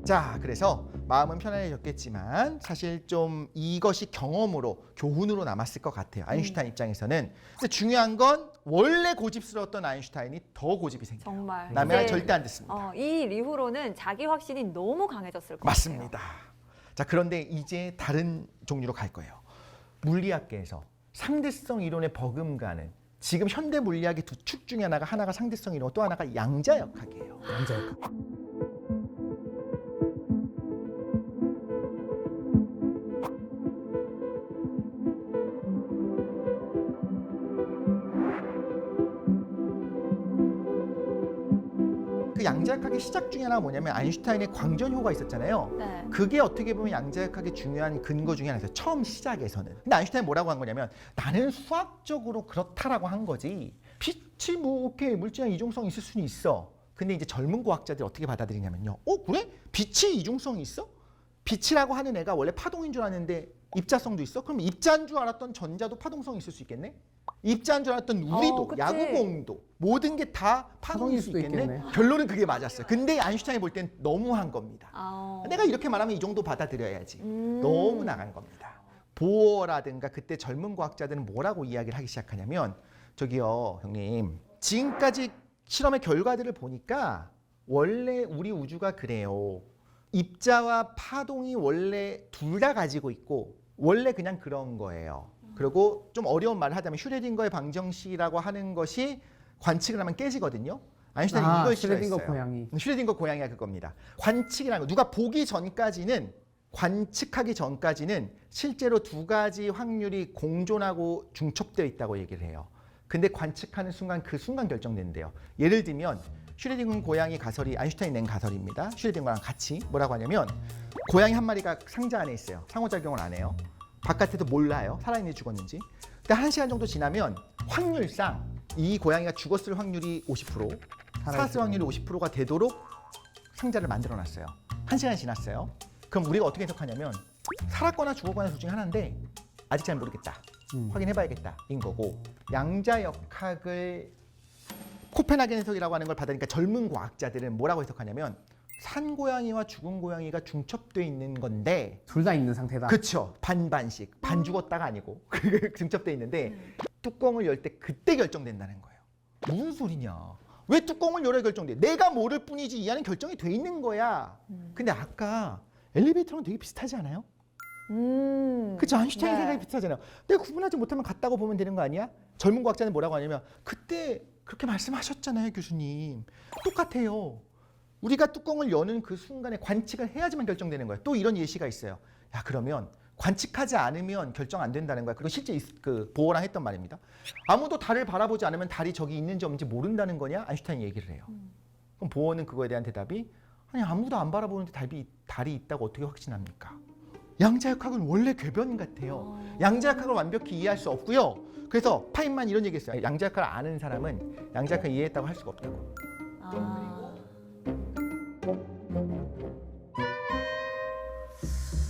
자, 그래서 마음은 편안해졌겠지만 사실 좀 이것이 경험으로 교훈으로 남았을 것 같아요. 아인슈타인 입장에서는. 근데 중요한 건 원래 고집스러웠던 아인슈타인이 더 고집이 생겨요. 정말. 남의 말 이제, 절대 안 듣습니다. 이 이후로는 자기 확신이 너무 강해졌을 것 같아요. 맞습니다. 자, 그런데 이제 다른 종류로 갈 거예요. 물리학계에서 상대성 이론에 버금가는 지금 현대 물리학의 두 축 중에 하나가 상대성 이론이고 또 하나가 양자역학이에요. 양자역학. 그 양자역학의 시작 중에 하나가 뭐냐면 아인슈타인의 광전효가 있었잖아요. 네. 그게 어떻게 보면 양자역학의 중요한 근거 중에 하나였어요. 처음 시작에서는. 근데 아인슈타인 뭐라고 한 거냐면 나는 수학적으로 그렇다라고 한 거지. 빛이 뭐 오케이 물질의 이중성이 있을 수는 있어. 근데 이제 젊은 과학자들이 어떻게 받아들이냐면요. 그래? 빛이 이중성이 있어? 빛이라고 하는 애가 원래 파동인 줄 알았는데 입자성도 있어? 그럼 입자인 줄 알았던 전자도 파동성이 있을 수 있겠네? 입자인 줄 알았던 우리도 그치. 야구공도 모든 게 다 파동일 수 있겠네? 결론은 그게 맞았어요. 근데 아인슈타인이 볼 땐 너무한 겁니다. 내가 이렇게 말하면 이 정도 받아들여야지. 너무 나간 겁니다. 보어라든가 그때 젊은 과학자들은 뭐라고 이야기를 하기 시작하냐면 저기요 형님 지금까지 실험의 결과들을 보니까 원래 우리 우주가 그래요. 입자와 파동이 원래 둘 다 가지고 있고 원래 그냥 그런 거예요. 그리고 좀 어려운 말을 하자면 슈레딩거의 방정식이라고 하는 것이 관측을 하면 깨지거든요. 아인슈타인이 이걸 슈레딩거 싫어했어요. 고양이. 슈레딩거 고양이가 그겁니다. 관측이라는 거 누가 보기 전까지는 관측하기 전까지는 실제로 두 가지 확률이 공존하고 중첩되어 있다고 얘기를 해요. 근데 관측하는 순간 그 순간 결정된대요. 예를 들면 슈레딩거 고양이 가설이 아인슈타인 낸 가설입니다. 슈레딩거랑 같이 뭐라고 하냐면 고양이 한 마리가 상자 안에 있어요. 상호작용을 안 해요. 바깥에서 몰라요. 살아있는지 죽었는지. 근데 1시간 정도 지나면 확률상 이 고양이가 죽었을 확률이 50%, 살았을 확률이 50%가 되도록 상자를 만들어놨어요. 1시간 지났어요. 그럼 우리가 어떻게 해석하냐면 살았거나 죽었거나 둘 중에 하나인데 아직 잘 모르겠다. 확인해봐야겠다. 인 거고 양자역학을 코펜하겐 해석이라고 하는 걸 받으니까 젊은 과학자들은 뭐라고 해석하냐면 산 고양이와 죽은 고양이가 중첩돼 있는 건데 둘 다 있는 상태다. 그쵸. 반반씩. 반 죽었다가 아니고 중첩돼 있는데 뚜껑을 열 때 그때 결정된다는 거예요. 무슨 소리냐. 왜 뚜껑을 열어야 결정돼? 내가 모를 뿐이지 이 안에 결정이 돼 있는 거야. 근데 아까 엘리베이터랑 되게 비슷하지 않아요? 그쵸. 아인슈타인 네. 생각이 비슷하잖아요. 내가 구분하지 못하면 같다고 보면 되는 거 아니야? 젊은 과학자는 뭐라고 하냐면 그때 그렇게 말씀하셨잖아요, 교수님. 똑같아요. 우리가 뚜껑을 여는 그 순간에 관측을 해야지만 결정되는 거예요. 또 이런 예시가 있어요. 야, 그러면 관측하지 않으면 결정 안 된다는 거야. 그리고 실제 그 보어랑 했던 말입니다. 아무도 달을 바라보지 않으면 달이 저기 있는지 없는지 모른다는 거냐? 아인슈타인이 얘기를 해요. 그럼 보어는 그거에 대한 대답이 아니 아무도 안 바라보는데 달이 있다고 어떻게 확신합니까? 양자역학은 원래 궤변 같아요. 양자역학을 완벽히 이해할 수 없고요. 그래서 파인만 이런 얘기했어요. 양자역학을 아는 사람은 양자역학을 이해했다고 할 수가 없다고.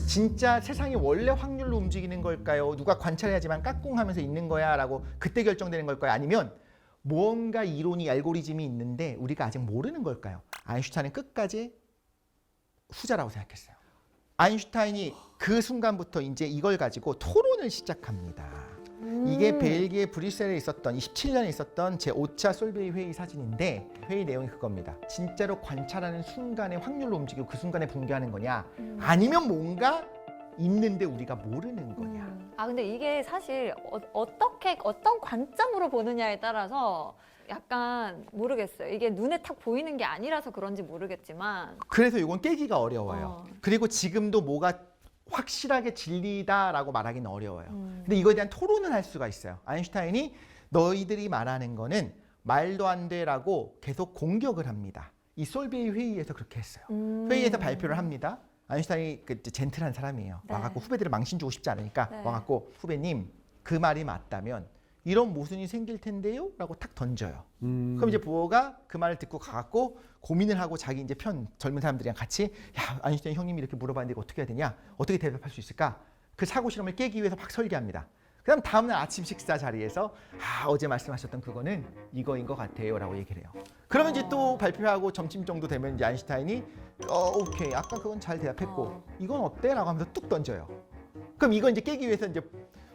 진짜 세상이 원래 확률로 움직이는 걸까요? 누가 관찰해야지만 까꿍하면서 있는 거야 라고 그때 결정되는 걸까요? 아니면 무언가 이론이 알고리즘이 있는데 우리가 아직 모르는 걸까요? 아인슈타인은 끝까지 후자라고 생각했어요. 아인슈타인이 그 순간부터 이제 이걸 가지고 토론을 시작합니다. 이게 벨기에 브뤼셀에 있었던 27년에 있었던 제5차 솔베이 회의 사진인데 회의 내용이 그겁니다. 진짜로 관찰하는 순간에 확률로 움직이고 그 순간에 붕괴하는 거냐 아니면 뭔가 있는데 우리가 모르는 거냐. 아 근데 이게 사실 어떤 관점으로 보느냐에 따라서 약간 모르겠어요. 이게 눈에 탁 보이는 게 아니라서 그런지 모르겠지만 그래서 이건 깨기가 어려워요. 그리고 지금도 뭐가 확실하게 진리다라고 말하기는 어려워요. 근데 이거에 대한 토론을 할 수가 있어요. 아인슈타인이 너희들이 말하는 거는 말도 안 돼라고 계속 공격을 합니다. 이 솔베이 회의에서 그렇게 했어요. 회의에서 발표를 합니다. 아인슈타인이 그 젠틀한 사람이에요. 네. 와갖고 후배들을 망신 주고 싶지 않으니까 네. 와갖고 후배님 그 말이 맞다면 이런 모순이 생길 텐데요? 라고 탁 던져요. 그럼 이제 보어가 그 말을 듣고 가갖고 고민을 하고 자기 이제 젊은 사람들이랑 같이 야, 아인슈타인 형님이 이렇게 물어봤는데 이거 어떻게 해야 되냐? 어떻게 대답할 수 있을까? 그 사고 실험을 깨기 위해서 막 설계합니다. 그다음 다음날 아침 식사 자리에서 어제 말씀하셨던 그거는 이거인 것 같아요 라고 얘기를 해요. 그러면 이제 또 발표하고 점심 정도 되면 이제 아인슈타인이 오케이 아까 그건 잘 대답했고 이건 어때? 라고 하면서 뚝 던져요. 그럼 이거 이제 깨기 위해서 이제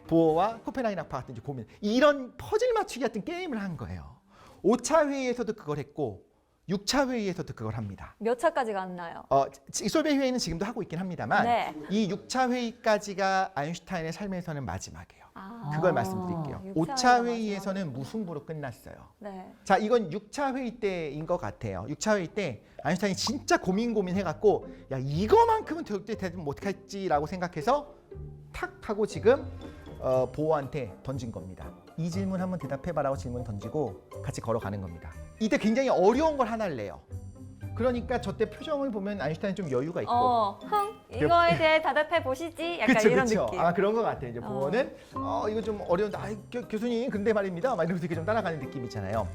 보어와 코펜하겐 학파 같은 이제 고민 이런 퍼즐 맞추기 같은 게임을 한 거예요. 5차 회의에서도 그걸 했고 6차 회의에서도 그걸 합니다. 몇 차까지 갔나요? 솔베이 회의는 지금도 하고 있긴 합니다만 네. 이 6차 회의까지가 아인슈타인의 삶에서는 마지막이에요. 그걸 말씀드릴게요. 6차 5차 회의에서는 무승부로 끝났어요. 네. 자, 이건 6차 회의 때인 것 같아요. 6차 회의 때 아인슈타인이 진짜 고민해갖고 야 이거만큼은 절대 되면 어떡할지라고 생각해서 탁 하고 지금 보어한테 던진 겁니다. 이 질문 한번 대답해봐라고 질문 던지고 같이 걸어가는 겁니다. 이때 굉장히 어려운 걸 하나를 내요. 그러니까 저때 표정을 보면 아인슈타인 좀 여유가 있고 이거에 대해 대답해 보시지. 약간 이런 느낌. 그런 것 같아요. 이제 보어는 이거 좀 어려운데 교수님 근데 말입니다. 막 이러면서 이렇게 좀 따라가는 느낌 있잖아요.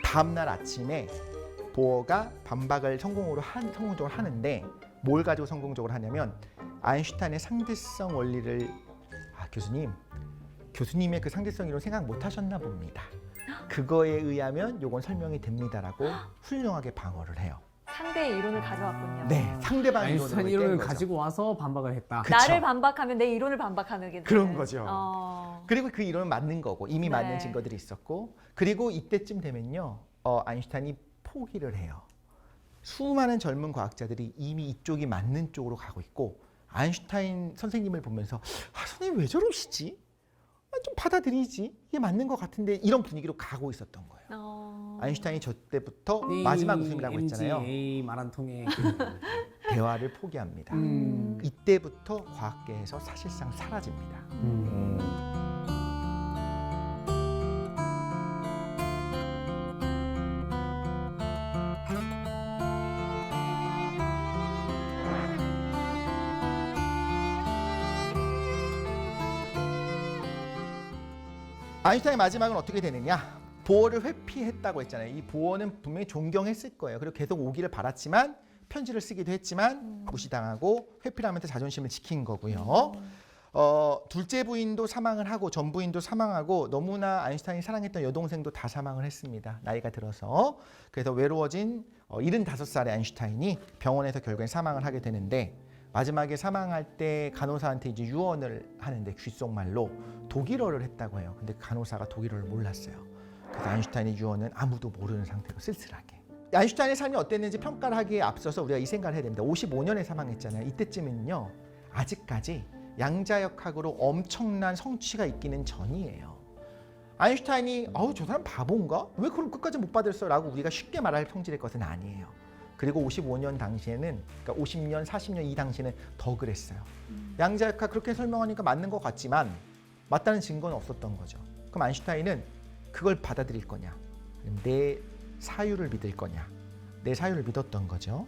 다음날 아침에 보어가 반박을 성공적으로 하는데 뭘 가지고 성공적으로 하냐면 아인슈타인의 상대성 원리를 교수님의 그 상대성 이론 생각 못 하셨나 봅니다. 그거에 의하면 요건 설명이 됩니다라고 훌륭하게 방어를 해요. 상대의 이론을 가져왔군요. 네, 상대방 아인슈타인 이론을 이론을 깬 거죠. 가지고 와서 반박을 했다. 그쵸. 나를 반박하면 내 이론을 반박하는 게 그런 거죠. 어. 그리고 그 이론은 맞는 거고 이미 네. 맞는 증거들이 있었고 그리고 이때쯤 되면요 아인슈타인이 포기를 해요. 수많은 젊은 과학자들이 이미 이쪽이 맞는 쪽으로 가고 있고 아인슈타인 선생님을 보면서 선생님 왜 저러시지? 좀 받아들이지 이게 맞는 것 같은데 이런 분위기로 가고 있었던 거예요. 아인슈타인이 저 때부터 마지막 웃음이라고 했잖아요. MGA 말 안 통해. 대화를 포기합니다. 이때부터 과학계에서 사실상 사라집니다. 아인슈타인의 마지막은 어떻게 되느냐? 보어를 회피했다고 했잖아요. 이 보어는 분명히 존경했을 거예요. 그리고 계속 오기를 바랐지만 편지를 쓰기도 했지만 무시당하고 회피하면서 자존심을 지킨 거고요. 둘째 부인도 사망을 하고 전 부인도 사망하고 너무나 아인슈타인이 사랑했던 여동생도 다 사망을 했습니다. 나이가 들어서. 그래서 외로워진 75살의 아인슈타인이 병원에서 결국엔 사망을 하게 되는데 마지막에 사망할 때 간호사한테 이제 유언을 하는데 귓속말로 독일어를 했다고 해요. 근데 간호사가 독일어를 몰랐어요. 그래서 아인슈타인의 유언은 아무도 모르는 상태로 쓸쓸하게. 아인슈타인의 삶이 어땠는지 평가를 하기에 앞서서 우리가 이 생각을 해야 됩니다. 55년에 사망했잖아요. 이때쯤에는요. 아직까지 양자역학으로 엄청난 성취가 있기는 전이에요. 아인슈타인이 저 사람 바본가? 왜 그걸 끝까지 못 받았어? 라고 우리가 쉽게 말할 성질의 것은 아니에요. 그리고 55년 당시에는, 그러니까 50년, 40년 이 당시에는 더 그랬어요. 양자역학 그렇게 설명하니까 맞는 것 같지만 맞다는 증거는 없었던 거죠. 그럼 아인슈타인은 그걸 받아들일 거냐? 내 사유를 믿을 거냐? 내 사유를 믿었던 거죠.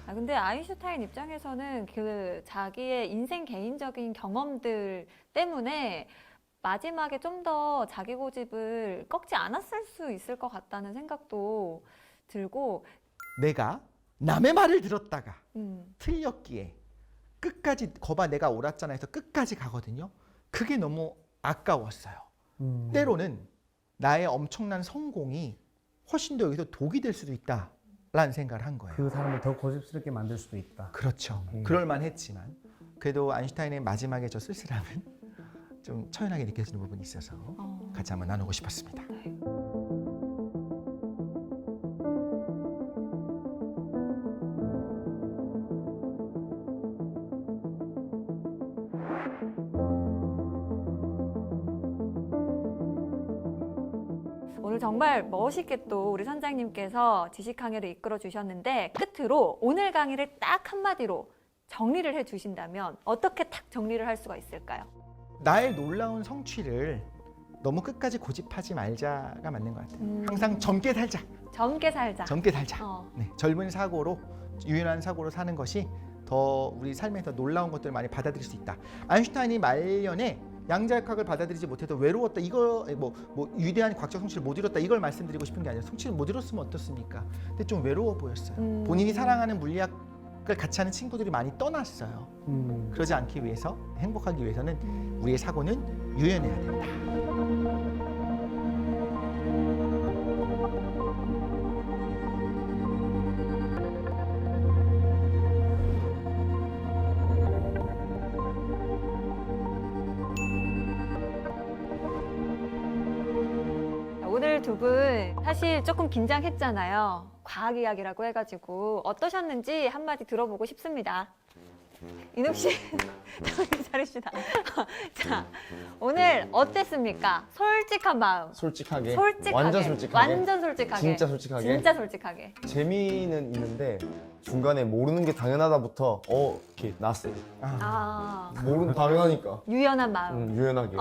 근데 아인슈타인 입장에서는 그 자기의 인생 개인적인 경험들 때문에 마지막에 좀 더 자기 고집을 꺾지 않았을 수 있을 것 같다는 생각도 들고 내가 남의 말을 들었다가 틀렸기에 끝까지 거봐 내가 옳았잖아 해서 끝까지 가거든요. 그게 너무 아까웠어요. 때로는 나의 엄청난 성공이 훨씬 더 여기서 독이 될 수도 있다라는 생각을 한 거예요. 그 사람을 더 고집스럽게 만들 수도 있다. 그렇죠. 그럴만 했지만 그래도 아인슈타인의 마지막에 저 쓸쓸함은 좀 처연하게 느껴지는 부분이 있어서 같이 한번 나누고 싶었습니다. 오늘 정말 멋있게 또 우리 선장님께서 지식 강의를 이끌어 주셨는데 끝으로 오늘 강의를 딱 한마디로 정리를 해 주신다면 어떻게 딱 정리를 할 수가 있을까요? 나의 놀라운 성취를 너무 끝까지 고집하지 말자가 맞는 것 같아요. 항상 젊게 살자. 젊게 살자. 젊게 살자. 네. 젊은 사고로, 유연한 사고로 사는 것이 더 우리 삶에서 놀라운 것들을 많이 받아들일 수 있다. 아인슈타인이 말년에 양자역학을 받아들이지 못해도 외로웠다. 이거 뭐 위대한 과학적 성취를 못 이뤘다. 이걸 말씀드리고 싶은 게 아니라 성취를 못 이뤘으면 어떻습니까? 근데 좀 외로워 보였어요. 본인이 사랑하는 물리학을 같이 하는 친구들이 많이 떠났어요. 그러지 않기 위해서, 행복하기 위해서는 우리의 사고는 유연해야 된다. 오늘 두 분 사실 조금 긴장했잖아요. 과학 이야기라고 해가지고 어떠셨는지 한마디 들어보고 싶습니다. 인욱 씨, 정신 차리시다. 자, 오늘 어땠습니까? 솔직한 마음. 솔직하게. 솔직하게. 완전 솔직하게. 완전 솔직하게. 진짜 솔직하게. 진짜 솔직하게. 재미는 있는데 중간에 모르는 게 당연하다부터 이렇게 났어요. 모르는 당연하니까. 유연한 마음. 유연하게.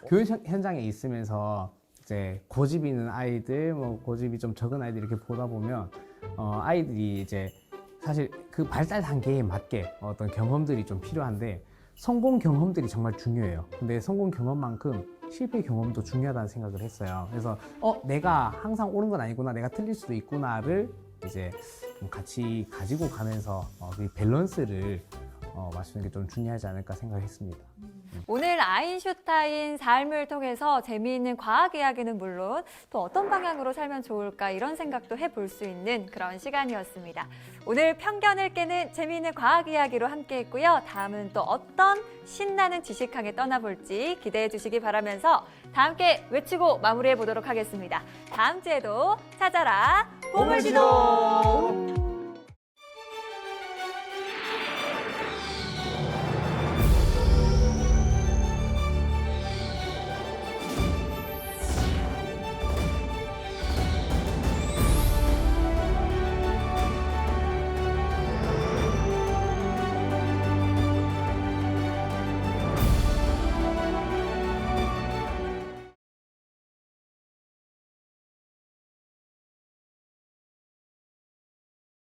교육 현장에 있으면서 이제 고집이 있는 아이들, 뭐 고집이 좀 적은 아이들 이렇게 보다 보면 아이들이 이제 사실 그 발달 단계에 맞게 어떤 경험들이 좀 필요한데 성공 경험들이 정말 중요해요. 근데 성공 경험만큼 실패 경험도 중요하다는 생각을 했어요. 그래서 내가 항상 옳은 건 아니구나, 내가 틀릴 수도 있구나를 이제 좀 같이 가지고 가면서 그 밸런스를 맞추는 게 좀 중요하지 않을까 생각했습니다. 오늘 아인슈타인 삶을 통해서 재미있는 과학 이야기는 물론 또 어떤 방향으로 살면 좋을까 이런 생각도 해볼 수 있는 그런 시간이었습니다. 오늘 편견을 깨는 재미있는 과학 이야기로 함께했고요. 다음은 또 어떤 신나는 지식항에 떠나볼지 기대해 주시기 바라면서 다 함께 외치고 마무리해 보도록 하겠습니다. 다음 주에도 찾아라 보물지도!